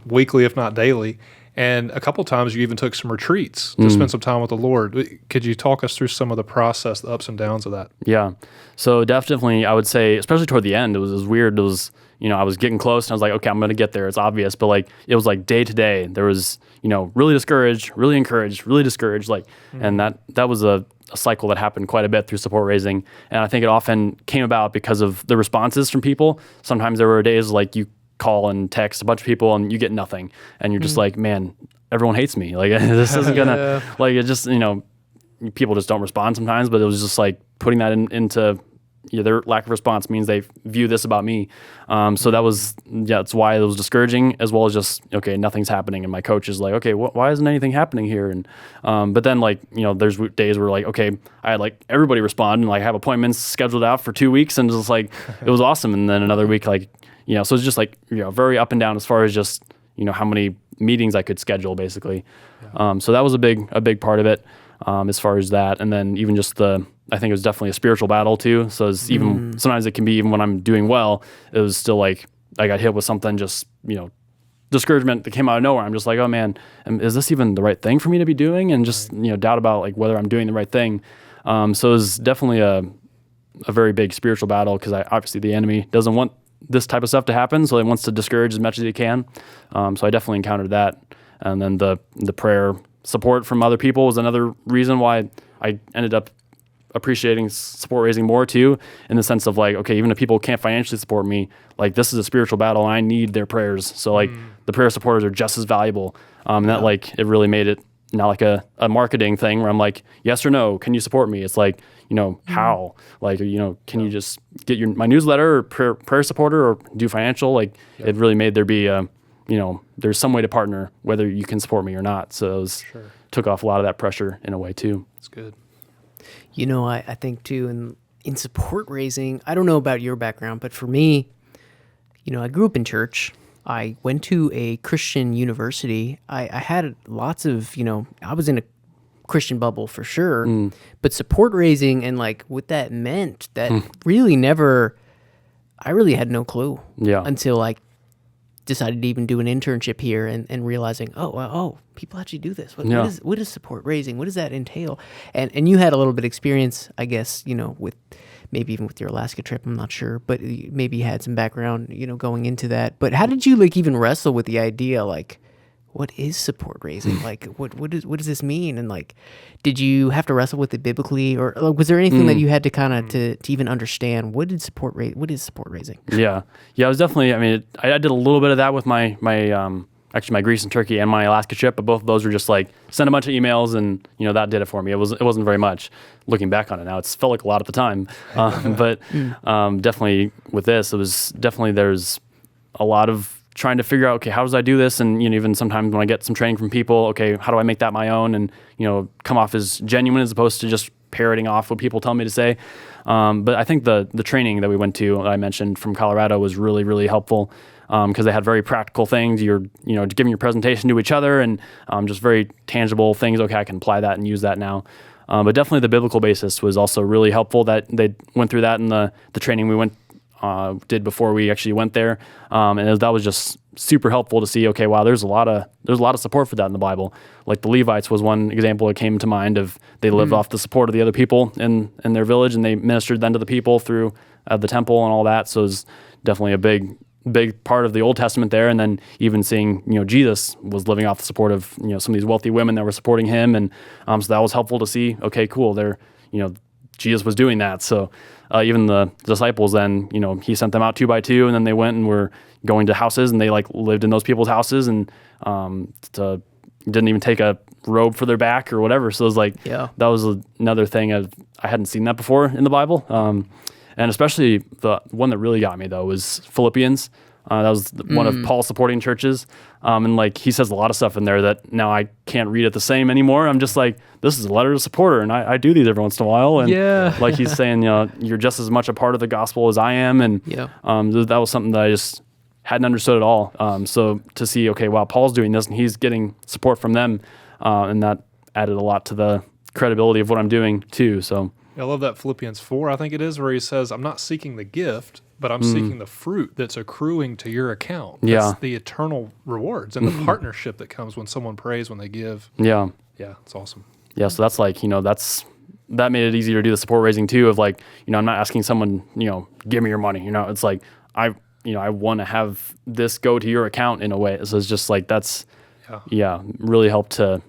weekly if not daily. And a couple of times you even took some retreats to spend some time with the Lord. Could you talk us through some of the process, the ups and downs of that? Yeah. So definitely, I would say, especially toward the end, it was weird. It was, I was getting close, and I was like, okay, I'm going to get there. It's obvious. But like, it was like day to day. There was, really discouraged, really encouraged, really discouraged. Like, and that was a cycle that happened quite a bit through support raising. And I think it often came about because of the responses from people. Sometimes there were days like you call and text a bunch of people and you get nothing, and you're just like, man, everyone hates me. Like, this isn't gonna like, it just, people just don't respond sometimes. But it was just like putting that into their lack of response means they view this about me. So that was, that's why it was discouraging, as well as just, okay, nothing's happening. And my coach is like, okay, why isn't anything happening here? And, but then like, there's days where like, okay, I had like everybody respond, and like have appointments scheduled out for 2 weeks, and just like, it was awesome. And then another week, like, so it's just like, very up and down as far as just, how many meetings I could schedule basically. So that was a big part of it. as far as that. And then even just I think it was definitely a spiritual battle too. So it's even sometimes it can be, even when I'm doing well, it was still like I got hit with something, just, discouragement that came out of nowhere. I'm just like, oh man, is this even the right thing for me to be doing? And just, doubt about like whether I'm doing the right thing. So it was definitely a very big spiritual battle, because obviously the enemy doesn't want this type of stuff to happen. So he wants to discourage as much as he can. So I definitely encountered that. And then the prayer support from other people was another reason why I ended up appreciating support raising more too, in the sense of like, okay, even if people can't financially support me, like this is a spiritual battle and I need their prayers. So like the prayer supporters are just as valuable. And that like, it really made it not like a marketing thing where I'm like, yes or no, can you support me? It's like, how, like, can you just get my newsletter or prayer supporter or do financial? Like it really made there be there's some way to partner whether you can support me or not. So it took off a lot of that pressure in a way too. That's good. I think too, in support raising, I don't know about your background, but for me, I grew up in church. I went to a Christian university. I had lots of, I was in a Christian bubble for sure, but support raising and like what that meant, that I really had no clue until I decided to even do an internship here and realizing, oh, people actually do this. What is support raising? What does that entail? And you had a little bit of experience, I guess, with maybe even with your Alaska trip, I'm not sure, but maybe you had some background, going into that. But how did you like even wrestle with the idea, like, what is support raising? Like, what does this mean? And like, did you have to wrestle with it biblically, or like, was there anything that you had to kind of to even understand what is support raising? Yeah, I was definitely. I mean, I did a little bit of that with my Greece and Turkey and my Alaska trip, but both of those were just like send a bunch of emails, and that did it for me. It wasn't very much. Looking back on it now, it felt like a lot at the time, but definitely with this, it was definitely there's a lot of trying to figure out, okay, how does I do this? And, even sometimes when I get some training from people, okay, how do I make that my own and, come off as genuine as opposed to just parroting off what people tell me to say. But I think the training that we went to, that I mentioned from Colorado, was really, really helpful, because they had very practical things. You're, giving your presentation to each other and just very tangible things. Okay, I can apply that and use that now. But definitely the biblical basis was also really helpful, that they went through that in the training we did before we actually went there, and that was just super helpful to see. Okay, wow, there's a lot of support for that in the Bible. Like the Levites was one example that came to mind of they lived off the support of the other people in their village, and they ministered then to the people through the temple and all that. So it's definitely a big part of the Old Testament there. And then even seeing Jesus was living off the support of some of these wealthy women that were supporting him, and so that was helpful to see. Okay, cool, Jesus was doing that. So even the disciples then, he sent them out 2 by 2, and then they went and were going to houses, and they like lived in those people's houses, and didn't even take a robe for their back or whatever. So it was like, that was another thing I hadn't seen that before in the Bible. And especially the one that really got me though was Philippians. That was one of Paul's supporting churches. And like he says a lot of stuff in there that now I can't read it the same anymore. I'm just like, this is a letter to supporter, and I do these every once in a while. And like he's saying, you're just as much a part of the gospel as I am. And that was something that I just hadn't understood at all. So to see, okay, wow, Paul's doing this and he's getting support from them, and that added a lot to the credibility of what I'm doing too. So I love that Philippians 4, I think it is, where he says, I'm not seeking the gift, but I'm seeking the fruit that's accruing to your account. That's the eternal rewards and the partnership that comes when someone prays, when they give. Yeah, it's awesome. Yeah, so that's like, that made it easier to do the support raising too, of like, I'm not asking someone, give me your money. It's like, I want to have this go to your account in a way. So it's just like, that's, really helped to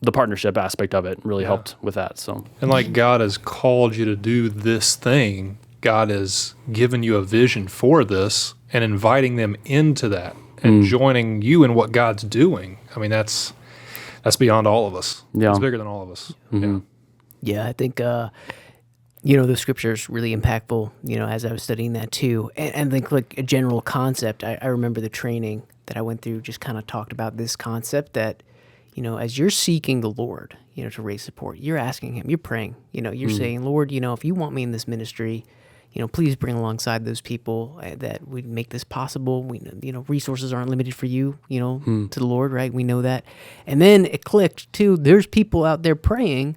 the partnership aspect of it really helped with that. So, and like God has called you to do this thing, God has given you a vision for this and inviting them into that and joining you in what God's doing. I mean, that's beyond all of us. Yeah. It's bigger than all of us. Yeah, I think, the scripture is really impactful, as I was studying that too. And I think like a general concept, I remember the training that I went through just kind of talked about this concept that, as you're seeking the Lord, to raise support, you're asking him, you're praying, you're saying, Lord, if you want me in this ministry, please bring alongside those people that would make this possible. We, resources aren't limited for you, to the Lord, right? We know that. And then it clicked too. There's people out there praying,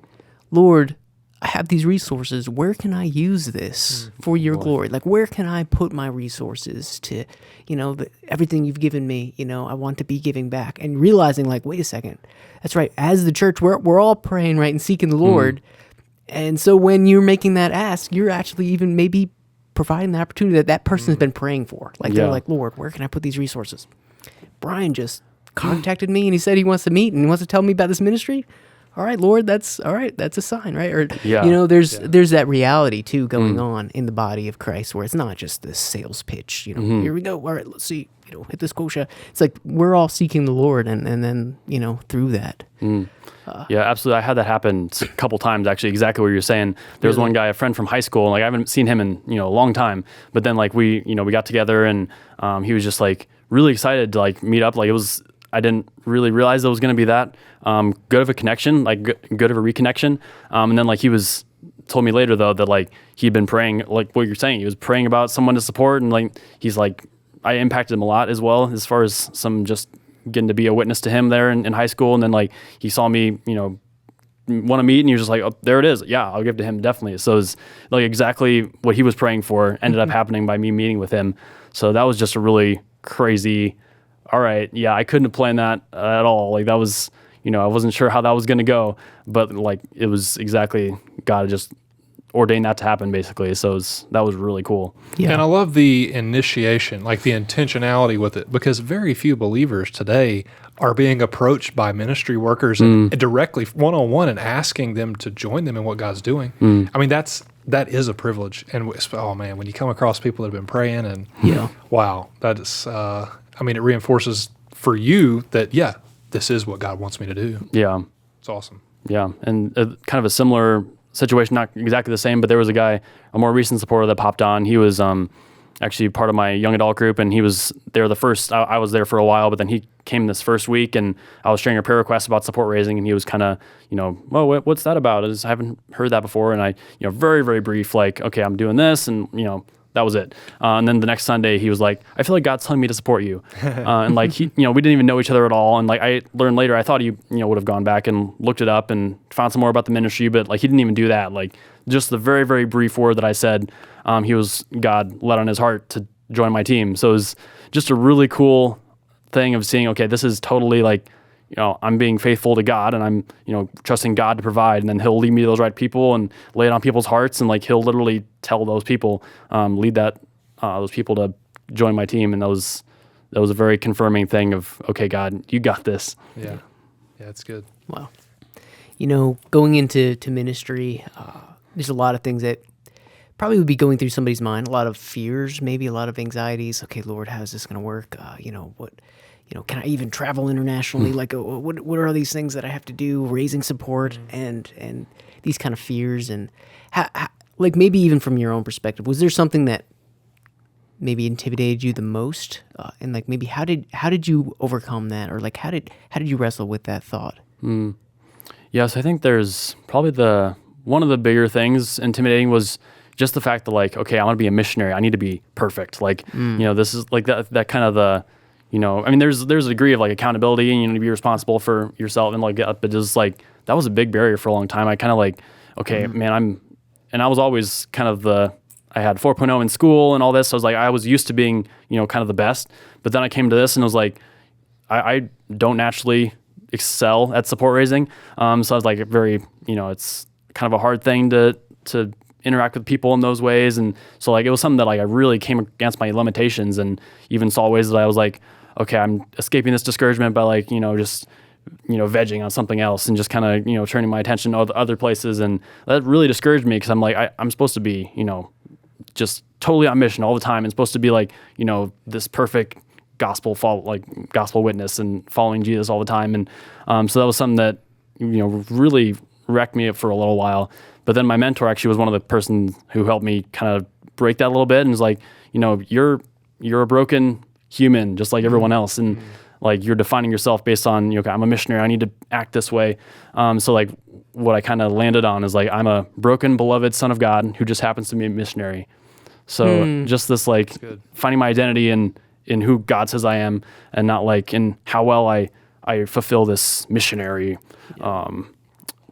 Lord, I have these resources. Where can I use this for your glory? Like, where can I put my resources to, everything you've given me, I want to be giving back, and realizing like, wait a second, that's right. As the church, we're all praying, right, and seeking the Lord. And so when you're making that ask, you're actually even maybe providing the opportunity that person's been praying for. Like, they're like, Lord, where can I put these resources? Brian just contacted me and he said he wants to meet and he wants to tell me about this ministry. All right, Lord, that's all right. That's a sign, right? Or, there's that reality too going on in the body of Christ where it's not just this sales pitch, here we go. All right, let's see, hit this kosher. It's like we're all seeking the Lord and then, through that. Yeah, absolutely. I had that happen a couple times, actually, exactly what you're saying. There was one guy, a friend from high school, and like I haven't seen him in, a long time, but then like we got together and he was just like really excited to like meet up. Like I didn't really realize it was going to be that good of a connection, like good of a reconnection. And then like he told me later though that like he'd been praying, like what you're saying, he was praying about someone to support, and like he's like, I impacted him a lot as well as far as some just getting to be a witness to him there in high school. And then like he saw me, want to meet, and he was just like, oh, there it is. Yeah, I'll give to him definitely. So it's like exactly what he was praying for ended up happening by me meeting with him. So that was just a really crazy. All right, yeah, I couldn't have planned that at all. Like that was, I wasn't sure how that was going to go, but like it was exactly God just ordained that to happen basically. So that was really cool. Yeah. And I love the initiation, like the intentionality with it, because very few believers today are being approached by ministry workers and directly one-on-one and asking them to join them in what God's doing. I mean, that is a privilege. And oh man, when you come across people that have been praying and wow, that is, it reinforces for you that, this is what God wants me to do. Yeah. It's awesome. Yeah. And kind of a similar situation, not exactly the same, but there was a guy, a more recent supporter that popped on. He was actually part of my young adult group, and he was there the first, I was there for a while, but then he came this first week, and I was sharing a prayer request about support raising, and he was kind of, well, what's that about? I haven't heard that before. And I, very, very brief, like, okay, I'm doing this, and, that was it. And then the next Sunday, he was like, I feel like God's telling me to support you. And like, we didn't even know each other at all. And like, I learned later, I thought he, would have gone back and looked it up and found some more about the ministry, but like, he didn't even do that. Like, just the very, very brief word that I said, God led on his heart to join my team. So it was just a really cool thing of seeing, okay, this is totally like, I'm being faithful to God, and I'm, trusting God to provide, and then he'll lead me to those right people and lay it on people's hearts. And like, he'll literally tell those people, lead those people to join my team. And that was a very confirming thing of, okay, God, you got this. Yeah. Yeah. It's good. Wow. Going into ministry, there's a lot of things that probably would be going through somebody's mind, a lot of fears, maybe a lot of anxieties. Okay, Lord, how is this going to work? Can I even travel internationally? Like, what are all these things that I have to do? Raising support and these kind of fears, and how, like maybe even from your own perspective, was there something that maybe intimidated you the most? And like maybe how did you overcome that, or like how did you wrestle with that thought? Yes, I think there's probably one of the bigger things intimidating was just the fact that like, okay, I want to be a missionary. I need to be perfect. Like, this is like that kind of the. There's a degree of like accountability, and to be responsible for yourself and like, but just like, that was a big barrier for a long time. I kind of like, okay, man, I was always kind of I had 4.0 in school and all this. So I was like, I was used to being, kind of the best, but then I came to this and I was like, I don't naturally excel at support raising. So I was like very, it's kind of a hard thing to interact with people in those ways. And so like, it was something that like, I really came against my limitations, and even saw ways that I was like, okay, I'm escaping this discouragement by like, just, vegging on something else and just kind of, turning my attention to other places. And that really discouraged me, because I'm like, I'm supposed to be, just totally on mission all the time, and supposed to be like, this perfect gospel witness and following Jesus all the time. And so that was something that, really wrecked me for a little while. But then my mentor actually was one of the persons who helped me kind of break that a little bit, and was like, you're a broken human just like everyone else, and like, you're defining yourself based on, okay, I'm a missionary, I need to act this way. So like, what I kind of landed on is like, I'm a broken, beloved son of God who just happens to be a missionary. So just this like finding my identity in who God says I am, and not like in how well I fulfill this missionary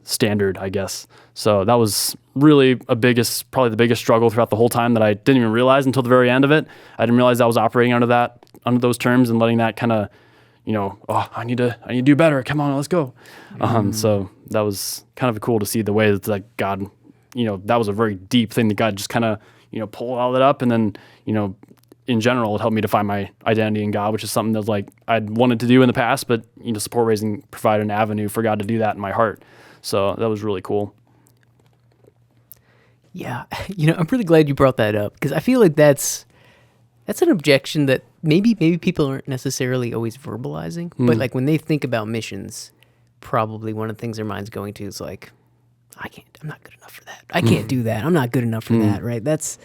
standard, I guess. So that was really probably the biggest struggle throughout the whole time that I didn't even realize until the very end of it. I didn't realize I was operating under those terms and letting that kind of, I need to do better. Come on, let's go. So that was kind of cool to see the way that like God, that was a very deep thing that God just kind of, pulled all that up. And then, in general, it helped me to find my identity in God, which is something that like I'd wanted to do in the past, but support raising provided an avenue for God to do that in my heart. So that was really cool. Yeah, I'm really glad you brought that up, because I feel like that's an objection that maybe people aren't necessarily always verbalizing, but like when they think about missions, probably one of the things their mind's going to is like, I'm not good enough for that. I can't do that. I'm not good enough for that, right? That's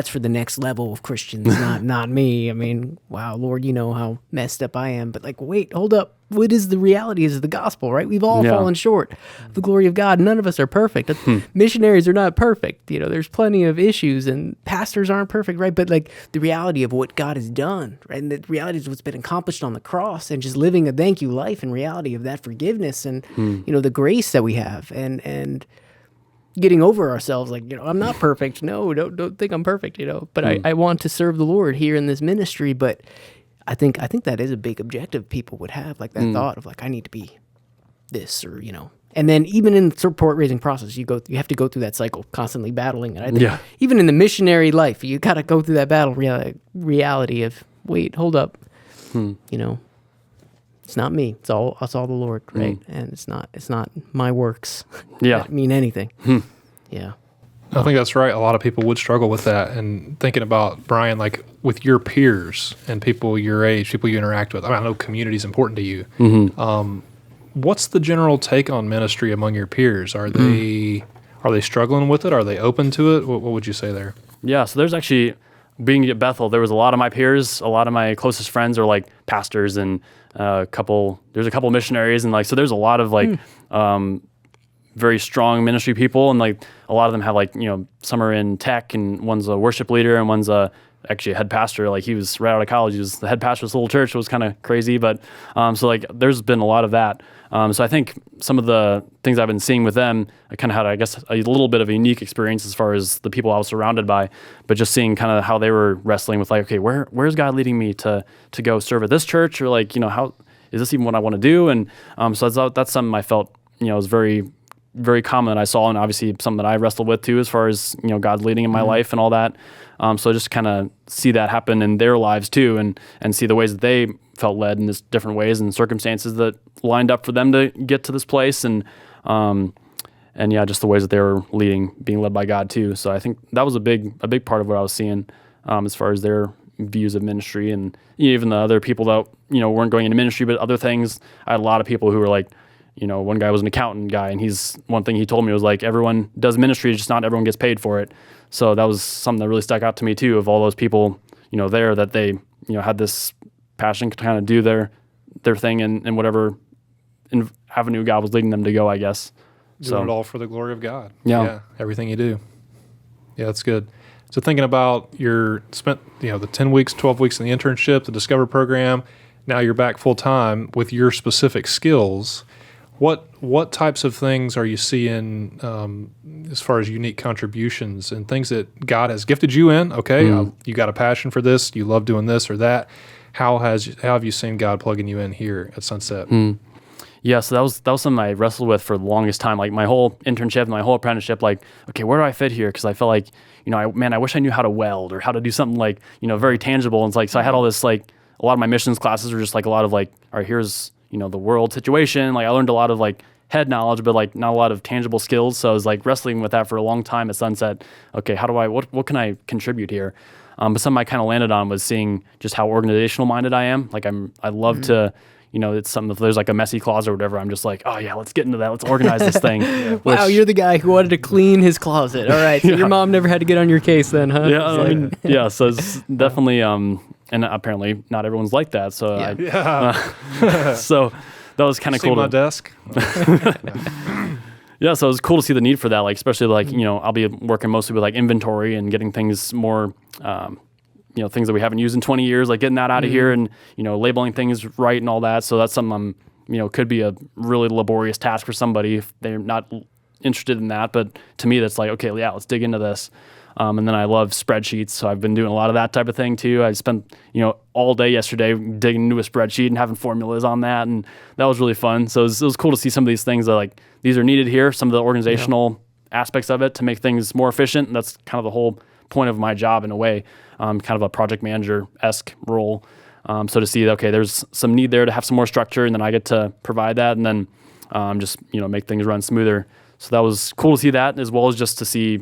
for the next level of Christians, not me. I mean, wow, Lord, you know how messed up I am. But like, wait, hold up. What is the reality is the gospel, right? We've all fallen short of the glory of God. None of us are perfect. Missionaries are not perfect. There's plenty of issues, and pastors aren't perfect, right? But like the reality of what God has done, right? And the reality is what's been accomplished on the cross, and just living a thank you life in reality of that forgiveness and, the grace that we have, and getting over ourselves, like, I'm not perfect. No, don't think I'm perfect, but I want to serve the Lord here in this ministry. But I think that is a big objective people would have, like that thought of like, I need to be this, or, and then even in the support raising process, you have to go through that cycle, constantly battling. And I think even in the missionary life, you got to go through that battle reality of, wait, hold up, it's not me. It's all the Lord, right? And it's not my works that mean anything. Yeah. I think that's right. A lot of people would struggle with that. And thinking about, Brian, like with your peers and people your age, people you interact with, I know community is important to you. What's the general take on ministry among your peers? Are they struggling with it? Are they open to it? What would you say there? Yeah, so there's actually, being at Bethel, there was a lot of my peers, a lot of my closest friends are like pastors, and there's a couple missionaries, and like, so there's a lot of like very strong ministry people, and like a lot of them have like, some are in tech, and one's a worship leader, and one's actually a head pastor. Like he was right out of college, he was the head pastor of this little church. It was kind of crazy, but so like there's been a lot of that. So I think some of the things I've been seeing with them, I kind of had, I guess, a little bit of a unique experience as far as the people I was surrounded by, but just seeing kind of how they were wrestling with like, okay, where's God leading me to go serve at this church, or like, how is this even what I want to do? And so that's something I felt, was very, very common that I saw, and obviously something that I wrestled with too, as far as, God's leading in my life and all that. So just kind of see that happen in their lives too, and see the ways that they felt led in this different ways and circumstances that lined up for them to get to this place, and just the ways that they were being led by God too. So I think that was a big part of what I was seeing, as far as their views of ministry, and even the other people that, weren't going into ministry, but other things. I had a lot of people who were like, one guy was an accountant guy, and one thing he told me was like, everyone does ministry, just not everyone gets paid for it. So that was something that really stuck out to me too, of all those people, there, that they, had this passion to kind of do their thing in whatever avenue God was leading them to go, I guess. Doing it all for the glory of God. Yeah. Everything you do. Yeah, that's good. So thinking about spent the 10 weeks, 12 weeks in the internship, the Discover program, now you're back full time with your specific skills. What types of things are you seeing as far as unique contributions and things that God has gifted you in? Okay, you got a passion for this, you love doing this or that. How have you seen God plugging you in here at Sunset? Yeah, so that was something I wrestled with for the longest time. Like my whole internship, my whole apprenticeship, like, okay, where do I fit here? Because I felt like, I wish I knew how to weld or how to do something like, very tangible. And it's like, so I had all this, like, a lot of my missions classes were just like a lot of like, all right, here's, the world situation. Like I learned a lot of like head knowledge, but like not a lot of tangible skills. So I was like wrestling with that for a long time at Sunset. Okay, what can I contribute here? But something I kind of landed on was seeing just how organizational minded I am. Like I love to, it's something, if there's like a messy closet or whatever, I'm just like, oh yeah, let's get into that. Let's organize this thing. Wow, you're the guy who wanted to clean his closet. All right, so your mom never had to get on your case then, huh? Yeah, so it's definitely, and apparently not everyone's like that. So so that was kind of cool. See my desk? Yeah, so it was cool to see the need for that, like especially like, I'll be working mostly with like inventory and getting things more, things that we haven't used in 20 years, like getting that out of here and, labeling things right and all that. So that's something could be a really laborious task for somebody if they're not interested in that. But to me, that's like, okay, yeah, let's dig into this. And then I love spreadsheets, so I've been doing a lot of that type of thing too. I spent, all day yesterday digging into a spreadsheet and having formulas on that, and that was really fun. So it was cool to see some of these things that like these are needed here, some of the organizational aspects of it to make things more efficient. And that's kind of the whole point of my job in a way, kind of a project manager-esque role. So to see, okay, there's some need there to have some more structure, and then I get to provide that, and then just make things run smoother. So that was cool to see that, as well as just to see,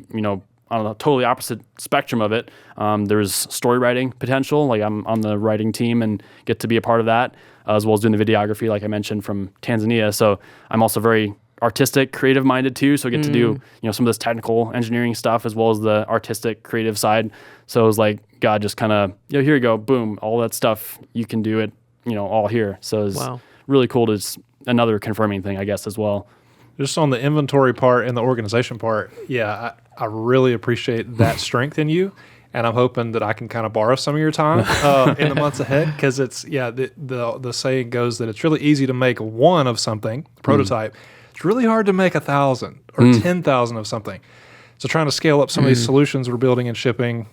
on a totally opposite spectrum of it, there's story writing potential. Like I'm on the writing team and get to be a part of that, as well as doing the videography, like I mentioned, from Tanzania. So I'm also very artistic, creative minded too. So I get to do, some of this technical engineering stuff as well as the artistic, creative side. So it was like, God just kind of, here you go, boom, all that stuff, you can do it, all here. So it's really cool. It's another confirming thing, I guess, as well. Just on the inventory part and the organization part, I really appreciate that strength in you, and I'm hoping that I can kind of borrow some of your time in the months ahead, because it's the saying goes that it's really easy to make one of something, prototype. It's really hard to make 1,000 or 10,000 of something. So trying to scale up some of these solutions we're building and shipping,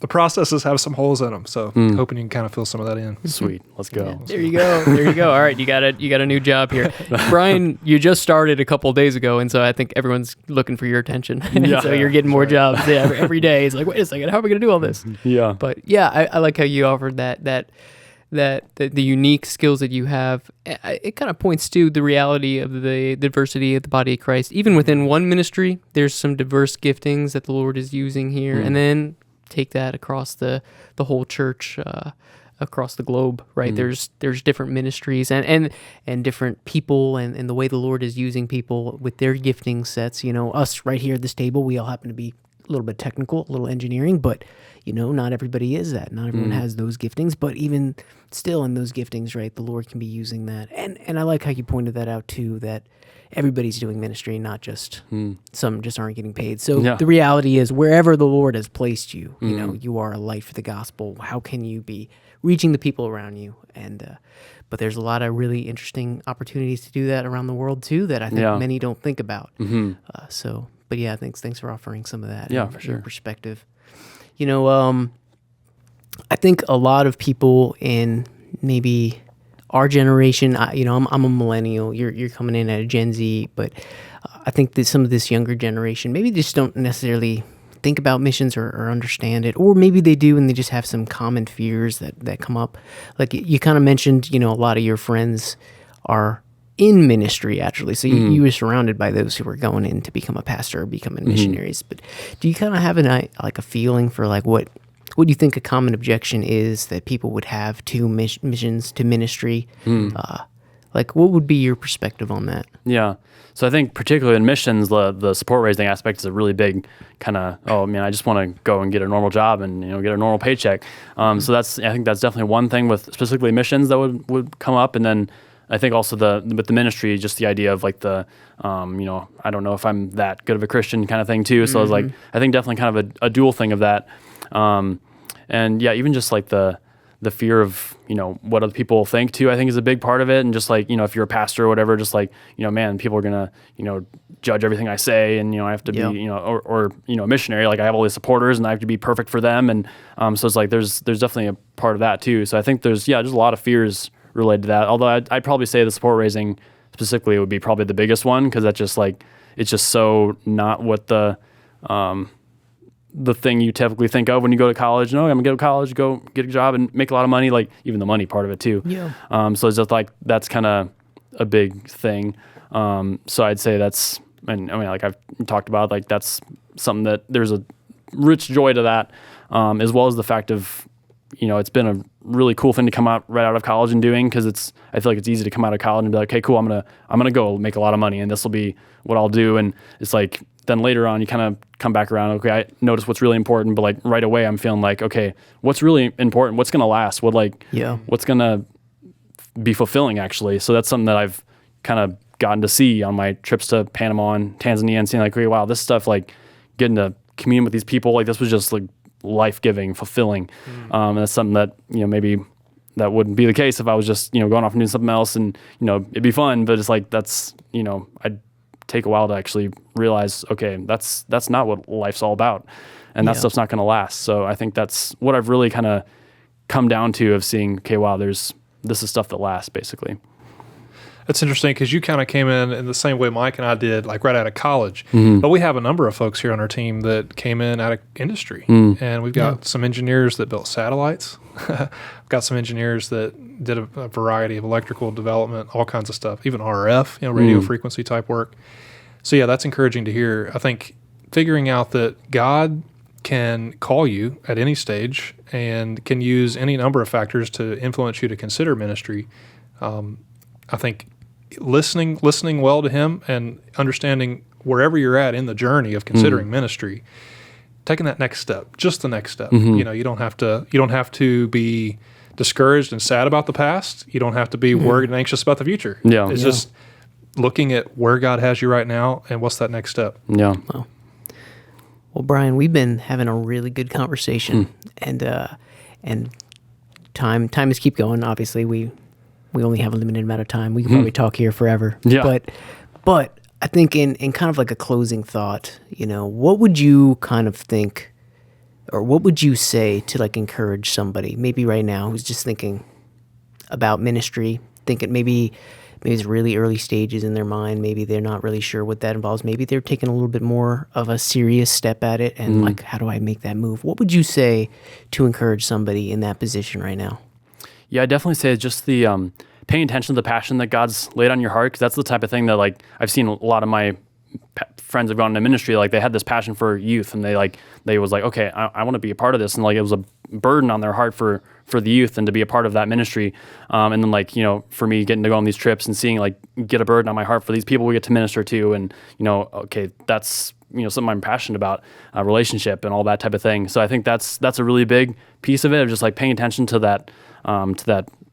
the processes have some holes in them. So hoping you can kind of fill some of that in. Sweet. Let's go. Yeah, there you go. There you go. All right. You got a new job here. Brian, you just started a couple of days ago. And so I think everyone's looking for your attention. So you're getting more jobs every day. It's like, wait a second, how are we going to do all this? Yeah. But I like how you offered the unique skills that you have. It kind of points to the reality of the diversity of the body of Christ. Even within one ministry, there's some diverse giftings that the Lord is using here. And then take that across the whole church, across the globe, right? There's different ministries and different people and the way the Lord is using people with their gifting sets. Us right here at this table, we all happen to be a little bit technical, a little engineering, but not everybody is that. Not everyone has those giftings, but even still in those giftings, right, the Lord can be using that. And I like how you pointed that out too, that everybody's doing ministry, not just some just aren't getting paid. So the reality is, wherever the Lord has placed you, you are a light for the gospel. How can you be reaching the people around you? And but there's a lot of really interesting opportunities to do that around the world too, that I think many don't think about. But yeah, thanks for offering some of that. Yeah, for sure. Your perspective. I think a lot of people in maybe our generation, I'm a millennial. You're coming in at a Gen Z, but I think that some of this younger generation maybe just don't necessarily think about missions or understand it, or maybe they do and they just have some common fears that come up. Like you kind of mentioned, a lot of your friends are in ministry actually, so you were surrounded by those who were going in to become a pastor or becoming missionaries. But do you kind of have a feeling for like what do you think a common objection is that people would have to missions, to ministry? Like what would be your perspective on that? Yeah. So I think particularly in missions, the support raising aspect is a really big kind of, I just want to go and get a normal job and, get a normal paycheck. So I think that's definitely one thing with specifically missions that would come up. And then I think also with the ministry, just the idea of like I don't know if I'm that good of a Christian kind of thing too. So I was like, I think definitely kind of a dual thing of that. And yeah, even just like the fear of, what other people think too, I think is a big part of it. And just like, if you're a pastor or whatever, just like, man, people are going to, judge everything I say. And, I have to be, or a missionary, like I have all these supporters and I have to be perfect for them. And so it's like, there's definitely a part of that too. So I think there's a lot of fears related to that. Although I'd probably say the support raising specifically would be probably the biggest one, because that's just like, it's just so not what the thing you typically think of when you go to college. No, I'm gonna go to college, go get a job and make a lot of money, like even the money part of it too. Yeah. So it's just like, that's kind of a big thing. So I'd say that's, and I mean, like I've talked about, like that's something that there's a rich joy to that, as well as the fact of, it's been a really cool thing to come out right out of college and doing, because I feel like it's easy to come out of college and be like, okay, cool, I'm gonna go make a lot of money and this will be what I'll do. And it's like, then later on you kind of come back around, okay, I notice what's really important, but like right away I'm feeling like, okay, what's really important? What's gonna last? What's gonna be fulfilling actually? So that's something that I've kind of gotten to see on my trips to Panama and Tanzania, and seeing like, wow, this stuff, like getting to commune with these people, like this was just like life-giving, fulfilling. And that's something that, maybe that wouldn't be the case if I was just, going off and doing something else, and, it'd be fun, but it's like, that's, I'd take a while to actually realize, okay, that's not what life's all about. And that stuff's not going to last. So I think that's what I've really kind of come down to, of seeing, okay, wow, this is stuff that lasts, basically. It's interesting because you kind of came in the same way Mike and I did, like right out of college. But we have a number of folks here on our team that came in out of industry. And we've got some engineers that built satellites. We've got some engineers that did a variety of electrical development, all kinds of stuff, even RF, radio frequency type work. So yeah, that's encouraging to hear. I think figuring out that God can call you at any stage and can use any number of factors to influence you to consider ministry. I think listening well to him and understanding wherever you're at in the journey of considering ministry, taking that next step, just the next step. You don't have to be discouraged and sad about the past. You don't have to be worried and anxious about the future. It's just looking at where God has you right now and what's that next step. Well, Brian, we've been having a really good conversation, and time is keep going. Obviously, we only have a limited amount of time. We could probably talk here forever. But I think in kind of like a closing thought, what would you kind of think, or what would you say to like encourage somebody maybe right now who's just thinking about ministry, thinking maybe it's really early stages in their mind. Maybe they're not really sure what that involves. Maybe they're taking a little bit more of a serious step at it, and like, how do I make that move? What would you say to encourage somebody in that position right now? Yeah, I definitely say just the paying attention to the passion that God's laid on your heart, because that's the type of thing that like I've seen a lot of my friends have gone into ministry, like they had this passion for youth, and they was like, okay, I want to be a part of this, and like it was a burden on their heart for the youth and to be a part of that ministry. And then like, for me getting to go on these trips and seeing like get a burden on my heart for these people we get to minister to, and okay, that's something I'm passionate about, relationship and all that type of thing. So I think that's a really big piece of it, of just like paying attention to that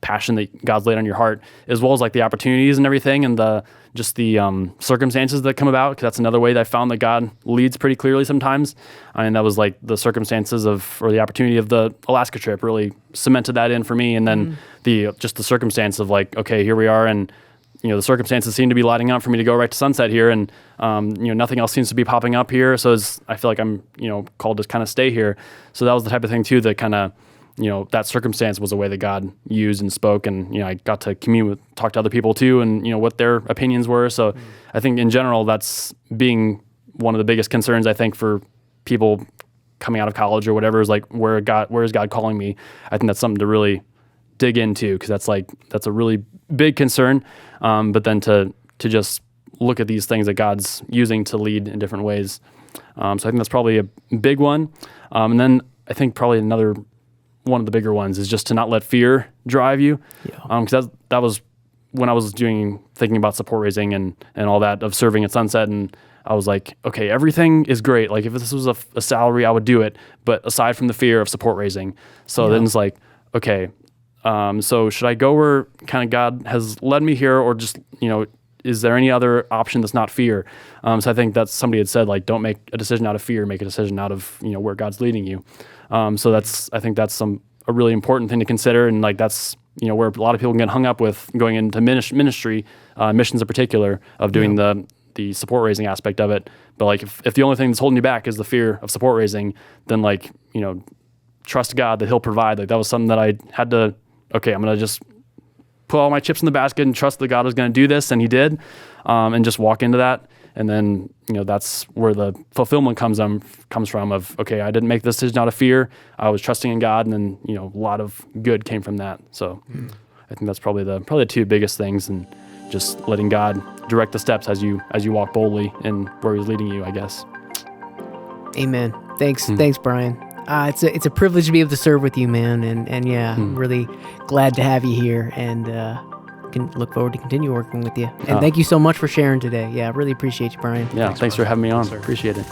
passion that God's laid on your heart, as well as like the opportunities and everything, and the circumstances that come about, because that's another way that I found that God leads pretty clearly sometimes. And that was like the circumstances or the opportunity of the Alaska trip really cemented that in for me. And then the circumstance of like, okay, here we are, and the circumstances seem to be lighting up for me to go right to Sunset here, and nothing else seems to be popping up here. So I feel like I'm called to kind of stay here. So that was the type of thing too that kind of that circumstance was a way that God used and spoke, and I got to talk to other people too, and what their opinions were. So I think in general, that's being one of the biggest concerns I think for people coming out of college or whatever, is like, where is God calling me? I think that's something to really dig into, because that's a really big concern. But then to just look at these things that God's using to lead in different ways. So I think that's probably a big one. And then I think probably another one of the bigger ones is just to not let fear drive you. Because that was when I was thinking about support raising and all that, of serving at Sunset, and I was like, okay, everything is great. Like if this was a salary, I would do it. But aside from the fear of support raising. So then it's like, okay, so should I go where kind of God has led me here, or just, is there any other option that's not fear? So I think that's, somebody had said, like, don't make a decision out of fear, make a decision out of, where God's leading you. So I think that's a really important thing to consider. And like, that's, where a lot of people can get hung up with going into ministry, missions in particular, of doing the support raising aspect of it. But like, if the only thing that's holding you back is the fear of support raising, then like, trust God that he'll provide. Like that was something that I had to, okay, I'm going to just put all my chips in the basket and trust that God was going to do this. And he did, and just walk into that. And then, that's where the fulfillment comes from of, okay, I didn't make this decision out of fear. I was trusting in God, and then, a lot of good came from that. So I think that's probably the two biggest things, and just letting God direct the steps as you walk boldly in where he's leading you, I guess. Amen. Thanks, Brian. It's a privilege to be able to serve with you, man. And I'm really glad to have you here, and can look forward to continue working with you. And thank you so much for sharing today. Yeah, I really appreciate you, Brian. Yeah, thanks for having me on. Sir. Appreciate it.